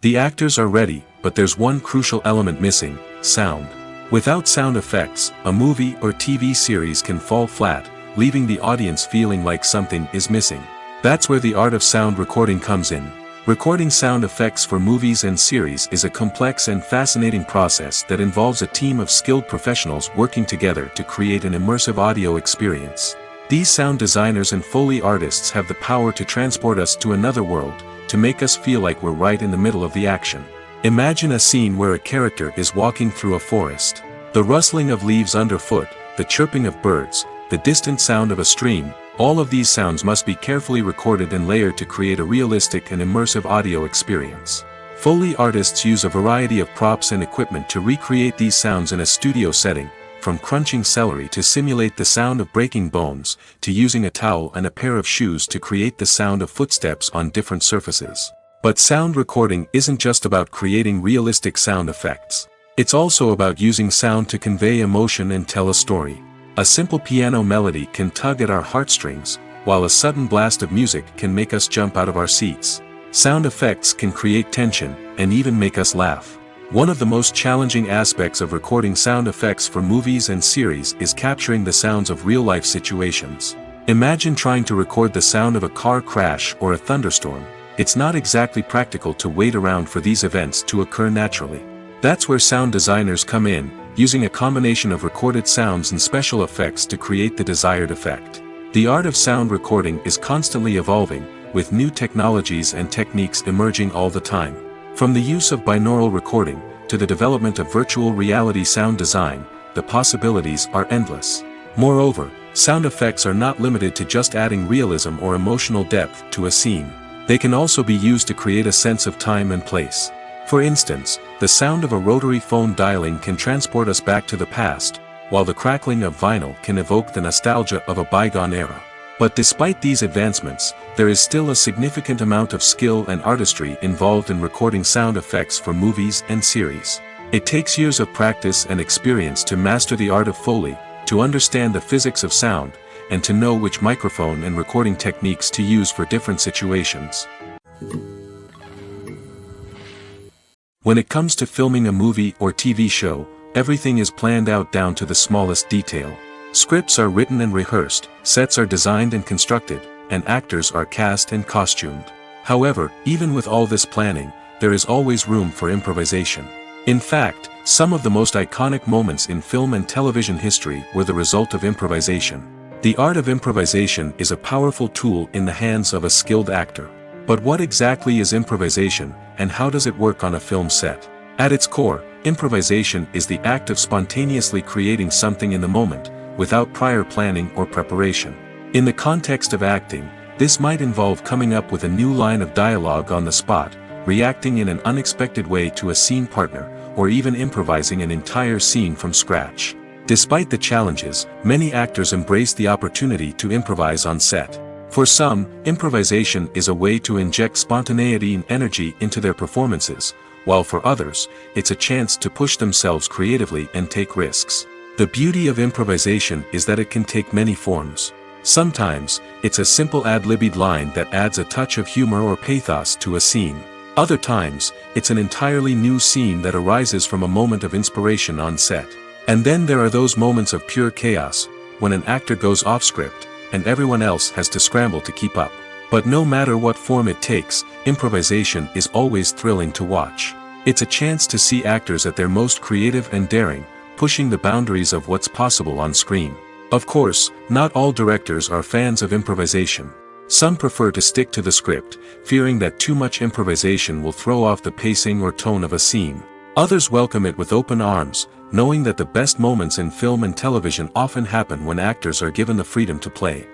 The actors are ready, but there's one crucial element missing: sound. Without sound effects, a movie or TV series can fall flat, leaving the audience feeling like something is missing. That's where the art of sound recording comes in. Recording sound effects for movies and series is a complex and fascinating process that involves a team of skilled professionals working together to create an immersive audio experience. These sound designers and Foley artists have the power to transport us to another world, to make us feel like we're right in the middle of the action. Imagine a scene where a character is walking through a forest. The rustling of leaves underfoot, the chirping of birds, the distant sound of a stream, all of these sounds must be carefully recorded and layered to create a realistic and immersive audio experience. Foley artists use a variety of props and equipment to recreate these sounds in a studio setting, from crunching celery to simulate the sound of breaking bones, to using a towel and a pair of shoes to create the sound of footsteps on different surfaces. But sound recording isn't just about creating realistic sound effects. It's also about using sound to convey emotion and tell a story. A simple piano melody can tug at our heartstrings, while a sudden blast of music can make us jump out of our seats. Sound effects can create tension, and even make us laugh. One of the most challenging aspects of recording sound effects for movies and series is capturing the sounds of real-life situations. Imagine trying to record the sound of a car crash or a thunderstorm. It's not exactly practical to wait around for these events to occur naturally. That's where sound designers come in, using a combination of recorded sounds and special effects to create the desired effect. The art of sound recording is constantly evolving, with new technologies and techniques emerging all the time. From the use of binaural recording, to the development of virtual reality sound design, the possibilities are endless. Moreover, sound effects are not limited to just adding realism or emotional depth to a scene. They can also be used to create a sense of time and place. For instance, the sound of a rotary phone dialing can transport us back to the past, while the crackling of vinyl can evoke the nostalgia of a bygone era. But despite these advancements, there is still a significant amount of skill and artistry involved in recording sound effects for movies and series. It takes years of practice and experience to master the art of Foley, to understand the physics of sound, and to know which microphone and recording techniques to use for different situations. When it comes to filming a movie or TV show, everything is planned out down to the smallest detail. Scripts are written and rehearsed, sets are designed and constructed, and actors are cast and costumed. However, even with all this planning, there is always room for improvisation. In fact, some of the most iconic moments in film and television history were the result of improvisation. The art of improvisation is a powerful tool in the hands of a skilled actor. But what exactly is improvisation, and how does it work on a film set? At its core, improvisation is the act of spontaneously creating something in the moment, without prior planning or preparation. In the context of acting, this might involve coming up with a new line of dialogue on the spot, reacting in an unexpected way to a scene partner, or even improvising an entire scene from scratch. Despite the challenges, many actors embrace the opportunity to improvise on set. For some, improvisation is a way to inject spontaneity and energy into their performances, while for others, it's a chance to push themselves creatively and take risks. The beauty of improvisation is that it can take many forms. Sometimes, it's a simple ad-libbed line that adds a touch of humor or pathos to a scene. Other times, it's an entirely new scene that arises from a moment of inspiration on set. And then there are those moments of pure chaos, when an actor goes off script, and everyone else has to scramble to keep up. But no matter what form it takes, improvisation is always thrilling to watch. It's a chance to see actors at their most creative and daring, pushing the boundaries of what's possible on screen. Of course, not all directors are fans of improvisation. Some prefer to stick to the script, fearing that too much improvisation will throw off the pacing or tone of a scene. Others welcome it with open arms, knowing that the best moments in film and television often happen when actors are given the freedom to play.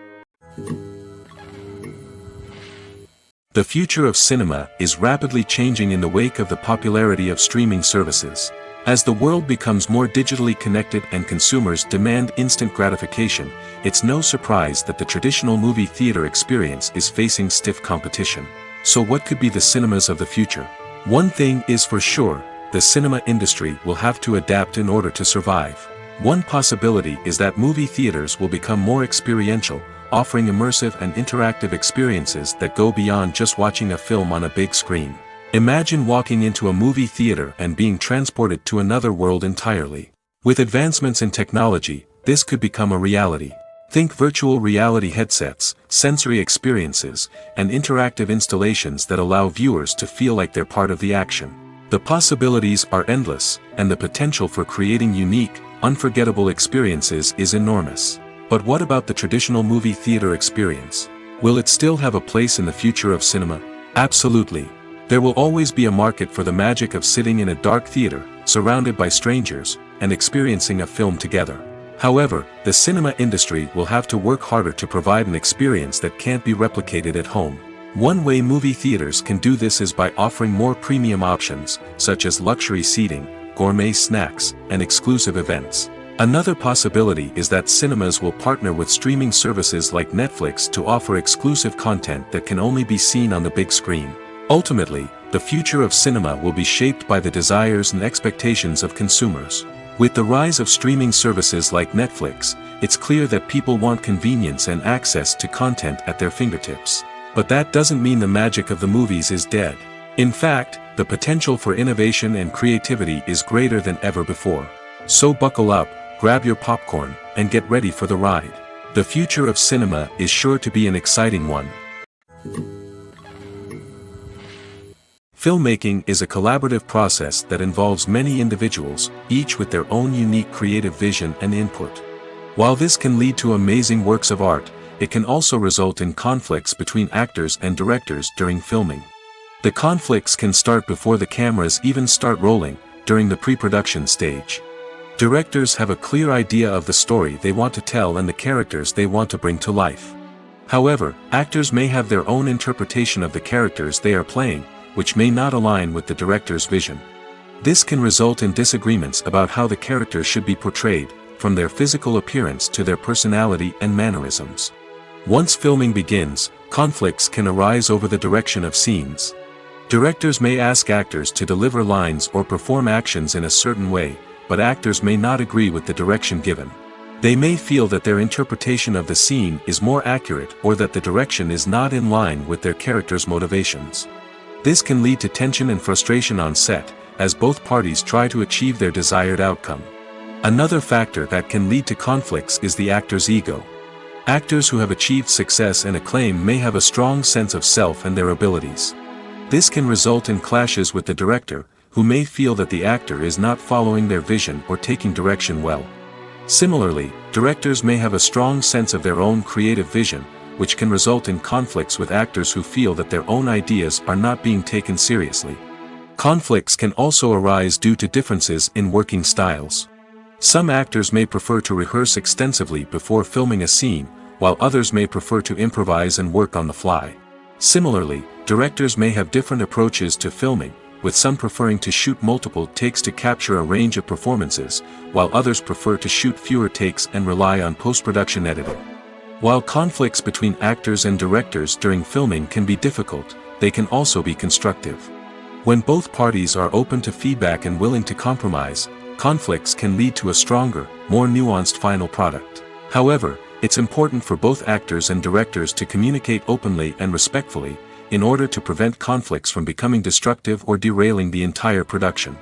The future of cinema is rapidly changing in the wake of the popularity of streaming services. As the world becomes more digitally connected and consumers demand instant gratification, it's no surprise that the traditional movie theater experience is facing stiff competition. So what could be the cinemas of the future? One thing is for sure, the cinema industry will have to adapt in order to survive. One possibility is that movie theaters will become more experiential, offering immersive and interactive experiences that go beyond just watching a film on a big screen. Imagine walking into a movie theater and being transported to another world entirely. With advancements in technology, this could become a reality. Think virtual reality headsets, sensory experiences, and interactive installations that allow viewers to feel like they're part of the action. The possibilities are endless, and the potential for creating unique, unforgettable experiences is enormous. But what about the traditional movie theater experience? Will it still have a place in the future of cinema? Absolutely. There will always be a market for the magic of sitting in a dark theater, surrounded by strangers, and experiencing a film together. However, the cinema industry will have to work harder to provide an experience that can't be replicated at home. One way movie theaters can do this is by offering more premium options, such as luxury seating, gourmet snacks, and exclusive events. Another possibility is that cinemas will partner with streaming services like Netflix to offer exclusive content that can only be seen on the big screen. Ultimately, the future of cinema will be shaped by the desires and expectations of consumers. With the rise of streaming services like Netflix, it's clear that people want convenience and access to content at their fingertips. But that doesn't mean the magic of the movies is dead. In fact, the potential for innovation and creativity is greater than ever before. So buckle up, grab your popcorn, and get ready for the ride. The future of cinema is sure to be an exciting one. Filmmaking is a collaborative process that involves many individuals, each with their own unique creative vision and input. While this can lead to amazing works of art, it can also result in conflicts between actors and directors during filming. The conflicts can start before the cameras even start rolling, during the pre-production stage. Directors have a clear idea of the story they want to tell and the characters they want to bring to life. However, actors may have their own interpretation of the characters they are playing, which may not align with the director's vision. This can result in disagreements about how the characters should be portrayed, from their physical appearance to their personality and mannerisms. Once filming begins, conflicts can arise over the direction of scenes. Directors may ask actors to deliver lines or perform actions in a certain way, but actors may not agree with the direction given. They may feel that their interpretation of the scene is more accurate or that the direction is not in line with their character's motivations. This can lead to tension and frustration on set, as both parties try to achieve their desired outcome. Another factor that can lead to conflicts is the actor's ego. Actors who have achieved success and acclaim may have a strong sense of self and their abilities. This can result in clashes with the director, who may feel that the actor is not following their vision or taking direction well. Similarly, directors may have a strong sense of their own creative vision, which can result in conflicts with actors who feel that their own ideas are not being taken seriously. Conflicts can also arise due to differences in working styles. Some actors may prefer to rehearse extensively before filming a scene, while others may prefer to improvise and work on the fly. Similarly, directors may have different approaches to filming, with some preferring to shoot multiple takes to capture a range of performances, while others prefer to shoot fewer takes and rely on post-production editing. While conflicts between actors and directors during filming can be difficult, they can also be constructive. When both parties are open to feedback and willing to compromise, conflicts can lead to a stronger, more nuanced final product. However, it's important for both actors and directors to communicate openly and respectfully, in order to prevent conflicts from becoming destructive or derailing the entire production.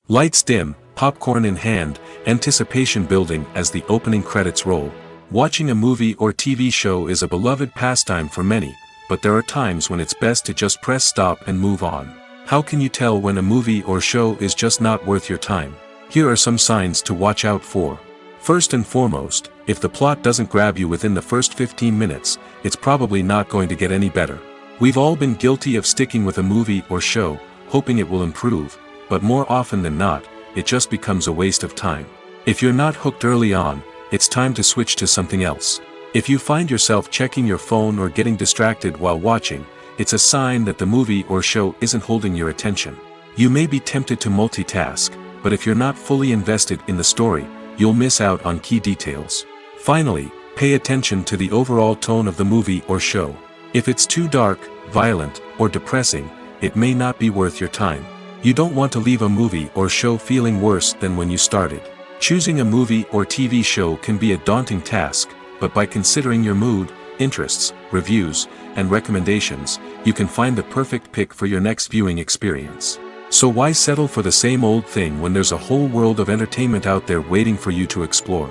Lights dim, popcorn in hand, anticipation building as the opening credits roll. Watching a movie or TV show is a beloved pastime for many, but there are times when it's best to just press stop and move on. How can you tell when a movie or show is just not worth your time? Here are some signs to watch out for. First and foremost, if the plot doesn't grab you within the first 15 minutes, it's probably not going to get any better. We've all been guilty of sticking with a movie or show, hoping it will improve, but more often than not, it just becomes a waste of time. If you're not hooked early on, it's time to switch to something else. If you find yourself checking your phone or getting distracted while watching, it's a sign that the movie or show isn't holding your attention. You may be tempted to multitask, but if you're not fully invested in the story, you'll miss out on key details. Finally, pay attention to the overall tone of the movie or show. If it's too dark, violent, or depressing, it may not be worth your time. You don't want to leave a movie or show feeling worse than when you started. Choosing a movie or TV show can be a daunting task, but by considering your mood, interests, reviews, and recommendations, you can find the perfect pick for your next viewing experience. So why settle for the same old thing when there's a whole world of entertainment out there waiting for you to explore?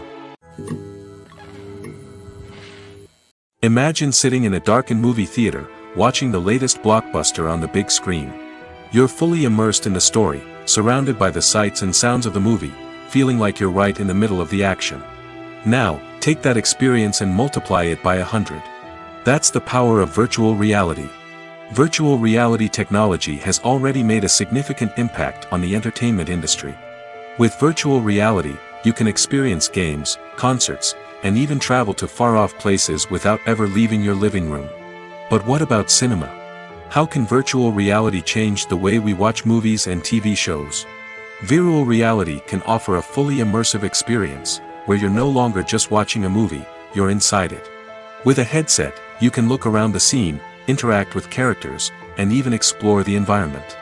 Imagine sitting in a darkened movie theater, watching the latest blockbuster on the big screen. You're fully immersed in the story, surrounded by the sights and sounds of the movie, feeling like you're right in the middle of the action. Now, take that experience and multiply it by 100. That's the power of virtual reality. Virtual reality technology has already made a significant impact on the entertainment industry. With virtual reality, you can experience games, concerts, and even travel to far-off places without ever leaving your living room. But what about cinema? How can virtual reality change the way we watch movies and TV shows? Virtual reality can offer a fully immersive experience, where you're no longer just watching a movie, you're inside it. With a headset, you can look around the scene, interact with characters, and even explore the environment.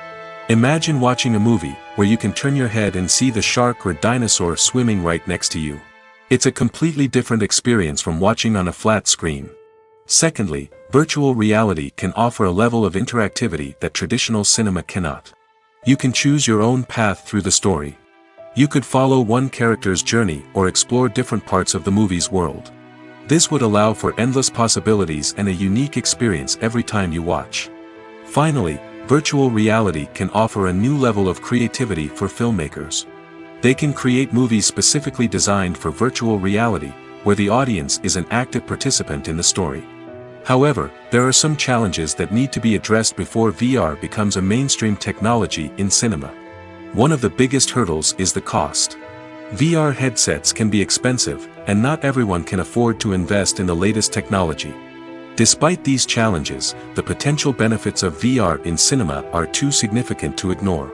Imagine watching a movie, where you can turn your head and see the shark or dinosaur swimming right next to you. It's a completely different experience from watching on a flat screen. Secondly, virtual reality can offer a level of interactivity that traditional cinema cannot. You can choose your own path through the story. You could follow one character's journey or explore different parts of the movie's world. This would allow for endless possibilities and a unique experience every time you watch. Finally, virtual reality can offer a new level of creativity for filmmakers. They can create movies specifically designed for virtual reality, where the audience is an active participant in the story. However, there are some challenges that need to be addressed before VR becomes a mainstream technology in cinema. One of the biggest hurdles is the cost. VR headsets can be expensive, and not everyone can afford to invest in the latest technology. Despite these challenges, the potential benefits of VR in cinema are too significant to ignore.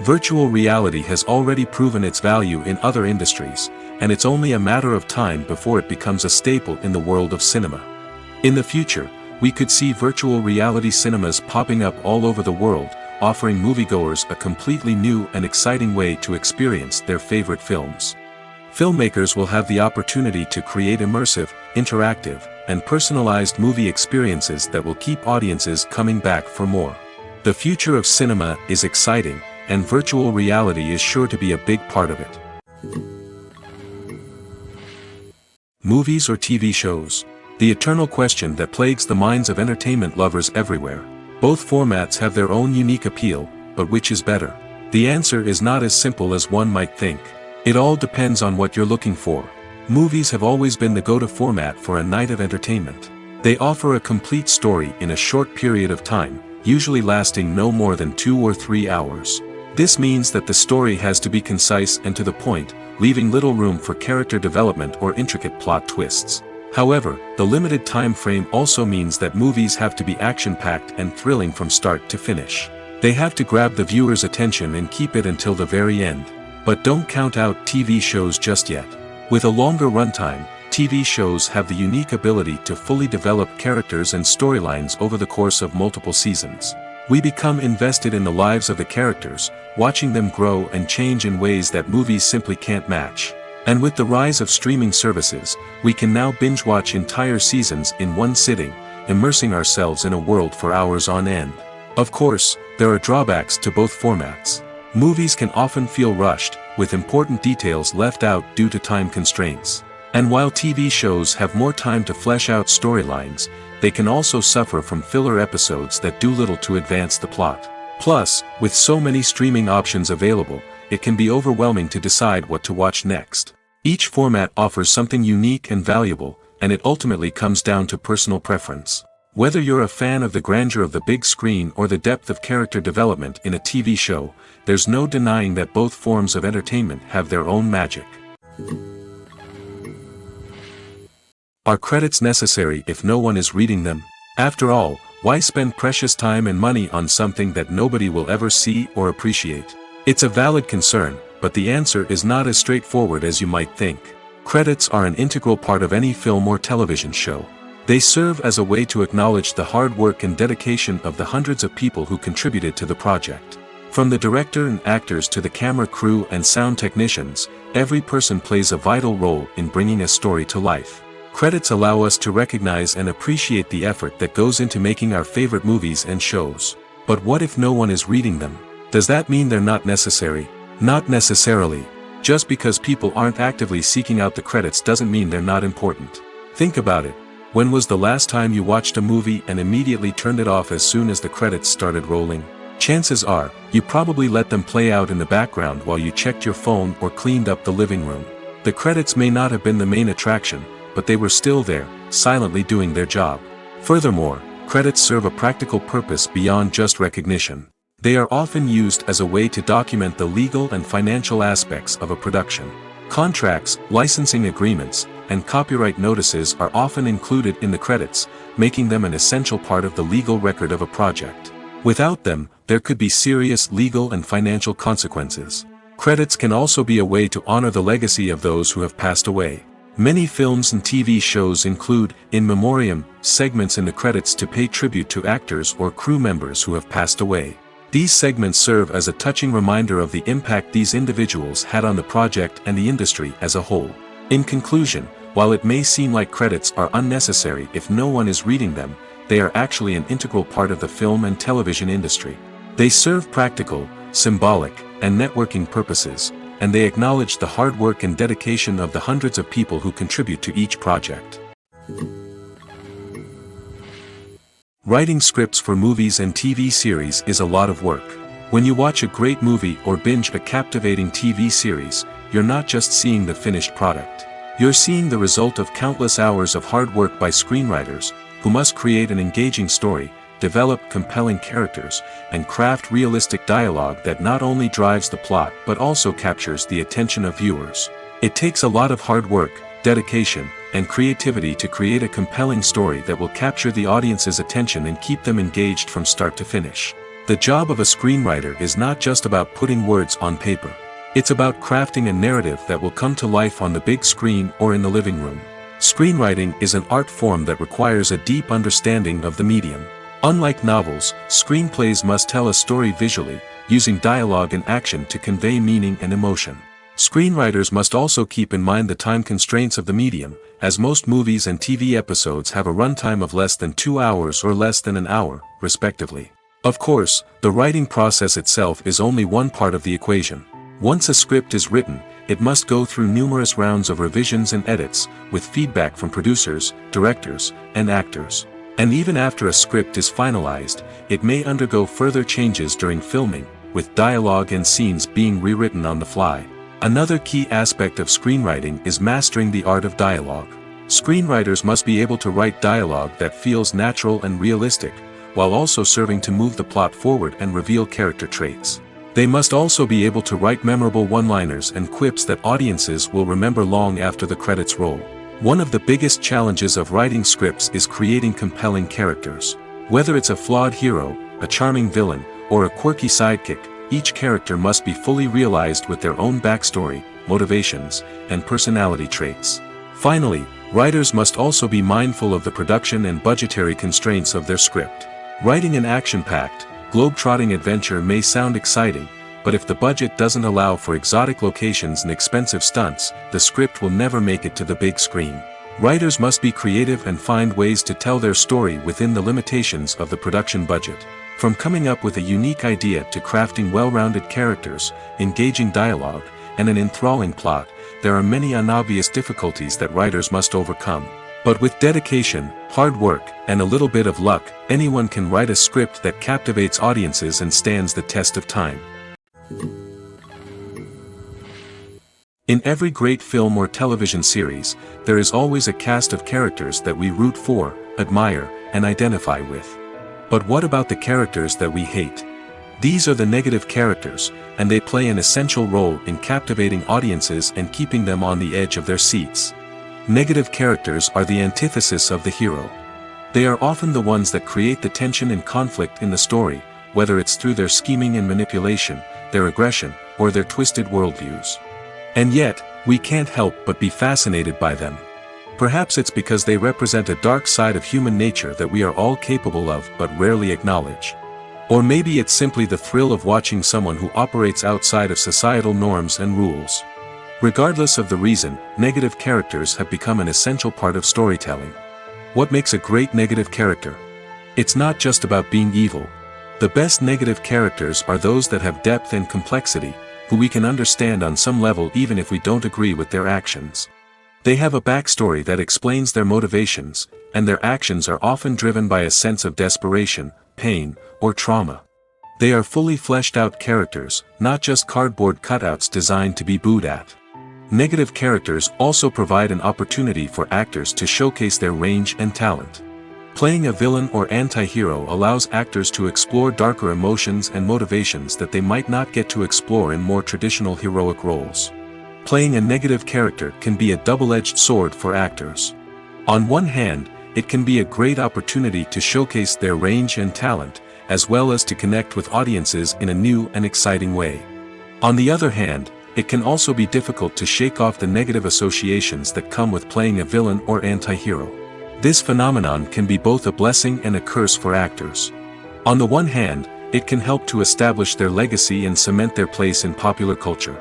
Virtual reality has already proven its value in other industries, and it's only a matter of time before it becomes a staple in the world of cinema. In the future, we could see virtual reality cinemas popping up all over the world, offering moviegoers a completely new and exciting way to experience their favorite films. Filmmakers will have the opportunity to create immersive, interactive, and personalized movie experiences that will keep audiences coming back for more. The future of cinema is exciting, and virtual reality is sure to be a big part of it. Movies or TV shows? The eternal question that plagues the minds of entertainment lovers everywhere. Both formats have their own unique appeal, but which is better? The answer is not as simple as one might think. It all depends on what you're looking for. Movies have always been the go-to format for a night of entertainment. They offer a complete story in a short period of time, usually lasting no more than 2 or 3 hours. This means that the story has to be concise and to the point, leaving little room for character development or intricate plot twists. However, the limited time frame also means that movies have to be action-packed and thrilling from start to finish. They have to grab the viewer's attention and keep it until the very end. But don't count out TV shows just yet. With a longer runtime, TV shows have the unique ability to fully develop characters and storylines over the course of multiple seasons. We become invested in the lives of the characters, watching them grow and change in ways that movies simply can't match. And with the rise of streaming services, we can now binge-watch entire seasons in one sitting, immersing ourselves in a world for hours on end. Of course, there are drawbacks to both formats. Movies can often feel rushed, with important details left out due to time constraints. And while TV shows have more time to flesh out storylines, they can also suffer from filler episodes that do little to advance the plot. Plus, with so many streaming options available, it can be overwhelming to decide what to watch next. Each format offers something unique and valuable, and it ultimately comes down to personal preference. Whether you're a fan of the grandeur of the big screen or the depth of character development in a TV show, there's no denying that both forms of entertainment have their own magic. Are credits necessary if no one is reading them? After all, why spend precious time and money on something that nobody will ever see or appreciate? It's a valid concern, but the answer is not as straightforward as you might think. Credits are an integral part of any film or television show. They serve as a way to acknowledge the hard work and dedication of the hundreds of people who contributed to the project. From the director and actors to the camera crew and sound technicians, every person plays a vital role in bringing a story to life. Credits allow us to recognize and appreciate the effort that goes into making our favorite movies and shows. But what if no one is reading them? Does that mean they're not necessary? Not necessarily. Just because people aren't actively seeking out the credits doesn't mean they're not important. Think about it. When was the last time you watched a movie and immediately turned it off as soon as the credits started rolling? Chances are, you probably let them play out in the background while you checked your phone or cleaned up the living room. The credits may not have been the main attraction, but they were still there, silently doing their job. Furthermore, credits serve a practical purpose beyond just recognition. They are often used as a way to document the legal and financial aspects of a production. Contracts, licensing agreements, and copyright notices are often included in the credits, making them an essential part of the legal record of a project. Without them, there could be serious legal and financial consequences. Credits can also be a way to honor the legacy of those who have passed away. Many films and TV shows include, in memoriam, segments in the credits to pay tribute to actors or crew members who have passed away. These segments serve as a touching reminder of the impact these individuals had on the project and the industry as a whole. In conclusion, while it may seem like credits are unnecessary if no one is reading them, they are actually an integral part of the film and television industry. They serve practical, symbolic, and networking purposes, and they acknowledge the hard work and dedication of the hundreds of people who contribute to each project. Writing scripts for movies and TV series is a lot of work. When you watch a great movie or binge a captivating TV series, you're not just seeing the finished product. You're seeing the result of countless hours of hard work by screenwriters, who must create an engaging story, develop compelling characters, and craft realistic dialogue that not only drives the plot but also captures the attention of viewers. It takes a lot of hard work, dedication, and creativity to create a compelling story that will capture the audience's attention and keep them engaged from start to finish. The job of a screenwriter is not just about putting words on paper. It's about crafting a narrative that will come to life on the big screen or in the living room. Screenwriting is an art form that requires a deep understanding of the medium. Unlike novels, screenplays must tell a story visually, using dialogue and action to convey meaning and emotion. Screenwriters must also keep in mind the time constraints of the medium, as most movies and TV episodes have a runtime of less than 2 hours or less than an hour, respectively. Of course, the writing process itself is only one part of the equation. Once a script is written, it must go through numerous rounds of revisions and edits, with feedback from producers, directors, and actors. And even after a script is finalized, it may undergo further changes during filming, with dialogue and scenes being rewritten on the fly. Another key aspect of screenwriting is mastering the art of dialogue. Screenwriters must be able to write dialogue that feels natural and realistic, while also serving to move the plot forward and reveal character traits. They must also be able to write memorable one-liners and quips that audiences will remember long after the credits roll. One of the biggest challenges of writing scripts is creating compelling characters. Whether it's a flawed hero, a charming villain, or a quirky sidekick, each character must be fully realized with their own backstory, motivations, and personality traits. Finally, writers must also be mindful of the production and budgetary constraints of their script. Writing an action-packed, globe-trotting adventure may sound exciting, but if the budget doesn't allow for exotic locations and expensive stunts, the script will never make it to the big screen. Writers must be creative and find ways to tell their story within the limitations of the production budget. From coming up with a unique idea to crafting well-rounded characters, engaging dialogue, and an enthralling plot, there are many unobvious difficulties that writers must overcome. But with dedication, hard work, and a little bit of luck, anyone can write a script that captivates audiences and stands the test of time. In every great film or television series, there is always a cast of characters that we root for, admire, and identify with. But what about the characters that we hate? These are the negative characters, and they play an essential role in captivating audiences and keeping them on the edge of their seats. Negative characters are the antithesis of the hero. They are often the ones that create the tension and conflict in the story, whether it's through their scheming and manipulation, their aggression, or their twisted worldviews. And yet, we can't help but be fascinated by them. Perhaps it's because they represent a dark side of human nature that we are all capable of but rarely acknowledge. Or maybe it's simply the thrill of watching someone who operates outside of societal norms and rules. Regardless of the reason, negative characters have become an essential part of storytelling. What makes a great negative character? It's not just about being evil. The best negative characters are those that have depth and complexity, who we can understand on some level even if we don't agree with their actions. They have a backstory that explains their motivations, and their actions are often driven by a sense of desperation, pain, or trauma. They are fully fleshed out characters, not just cardboard cutouts designed to be booed at. Negative characters also provide an opportunity for actors to showcase their range and talent. Playing a villain or anti-hero allows actors to explore darker emotions and motivations that they might not get to explore in more traditional heroic roles. Playing a negative character can be a double-edged sword for actors. On one hand, it can be a great opportunity to showcase their range and talent, as well as to connect with audiences in a new and exciting way. On the other hand, it can also be difficult to shake off the negative associations that come with playing a villain or anti-hero. This phenomenon can be both a blessing and a curse for actors. On the one hand, it can help to establish their legacy and cement their place in popular culture.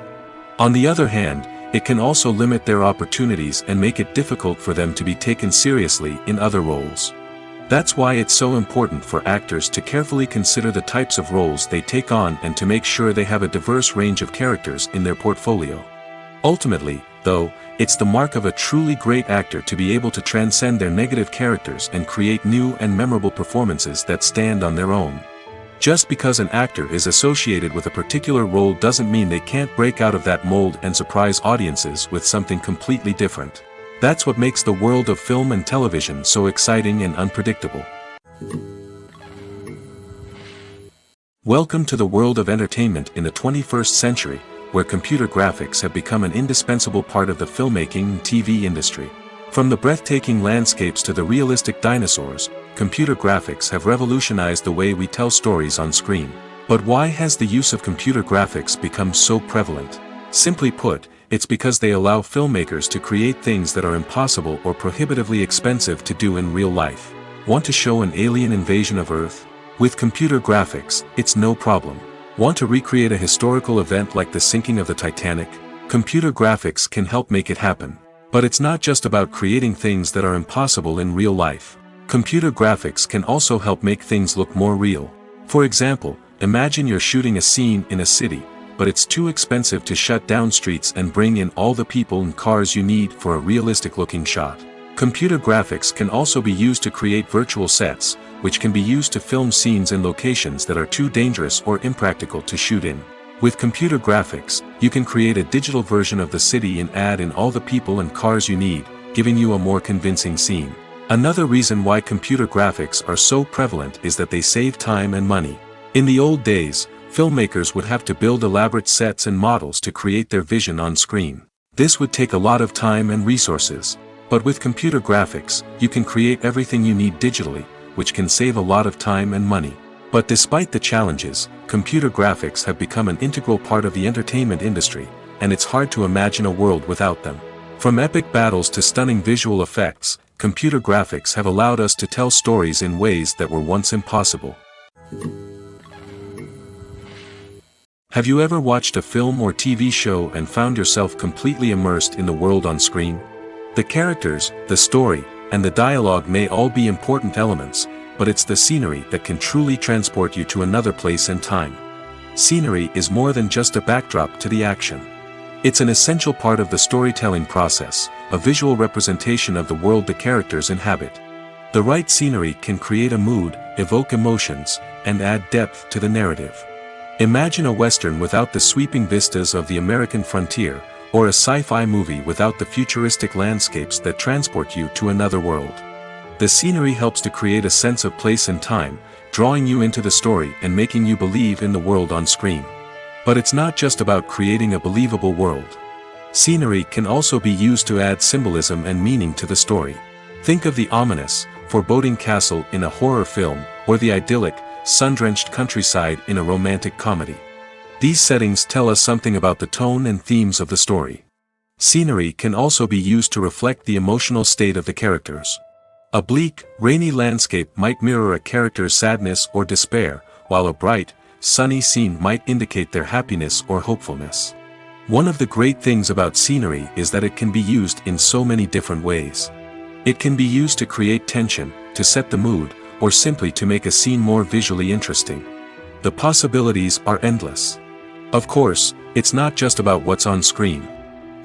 On the other hand, it can also limit their opportunities and make it difficult for them to be taken seriously in other roles. That's why it's so important for actors to carefully consider the types of roles they take on and to make sure they have a diverse range of characters in their portfolio. Ultimately, though, it's the mark of a truly great actor to be able to transcend their negative characters and create new and memorable performances that stand on their own. Just because an actor is associated with a particular role doesn't mean they can't break out of that mold and surprise audiences with something completely different. That's what makes the world of film and television so exciting and unpredictable. Welcome to the world of entertainment in the 21st century, where computer graphics have become an indispensable part of the filmmaking and TV industry. From the breathtaking landscapes to the realistic dinosaurs, computer graphics have revolutionized the way we tell stories on screen. But why has the use of computer graphics become so prevalent? Simply put, it's because they allow filmmakers to create things that are impossible or prohibitively expensive to do in real life. Want to show an alien invasion of Earth? With computer graphics, it's no problem. Want to recreate a historical event like the sinking of the Titanic? Computer graphics can help make it happen. But it's not just about creating things that are impossible in real life. Computer graphics can also help make things look more real. For example, imagine you're shooting a scene in a city, but it's too expensive to shut down streets and bring in all the people and cars you need for a realistic-looking shot. Computer graphics can also be used to create virtual sets, which can be used to film scenes in locations that are too dangerous or impractical to shoot in. With computer graphics, you can create a digital version of the city and add in all the people and cars you need, giving you a more convincing scene. Another reason why computer graphics are so prevalent is that they save time and money. In the old days, filmmakers would have to build elaborate sets and models to create their vision on screen. This would take a lot of time and resources. But with computer graphics, you can create everything you need digitally, which can save a lot of time and money. But despite the challenges, computer graphics have become an integral part of the entertainment industry, and it's hard to imagine a world without them. From epic battles to stunning visual effects, computer graphics have allowed us to tell stories in ways that were once impossible. Have you ever watched a film or TV show and found yourself completely immersed in the world on screen? The characters, the story, and the dialogue may all be important elements, but it's the scenery that can truly transport you to another place and time. Scenery is more than just a backdrop to the action. It's an essential part of the storytelling process, a visual representation of the world the characters inhabit. The right scenery can create a mood, evoke emotions, and add depth to the narrative. Imagine a Western without the sweeping vistas of the American frontier, or a sci-fi movie without the futuristic landscapes that transport you to another world. The scenery helps to create a sense of place and time, drawing you into the story and making you believe in the world on screen. But it's not just about creating a believable world. Scenery can also be used to add symbolism and meaning to the story. Think of the ominous, foreboding castle in a horror film, or the idyllic, sun-drenched countryside in a romantic comedy. These settings tell us something about the tone and themes of the story. Scenery can also be used to reflect the emotional state of the characters. A bleak, rainy landscape might mirror a character's sadness or despair, while a bright, sunny scene might indicate their happiness or hopefulness. One of the great things about scenery is that it can be used in so many different ways. It can be used to create tension, to set the mood, or simply to make a scene more visually interesting. The possibilities are endless. Of course, it's not just about what's on screen.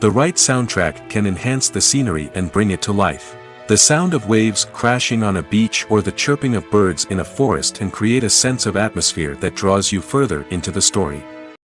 The right soundtrack can enhance the scenery and bring it to life. The sound of waves crashing on a beach or the chirping of birds in a forest can create a sense of atmosphere that draws you further into the story.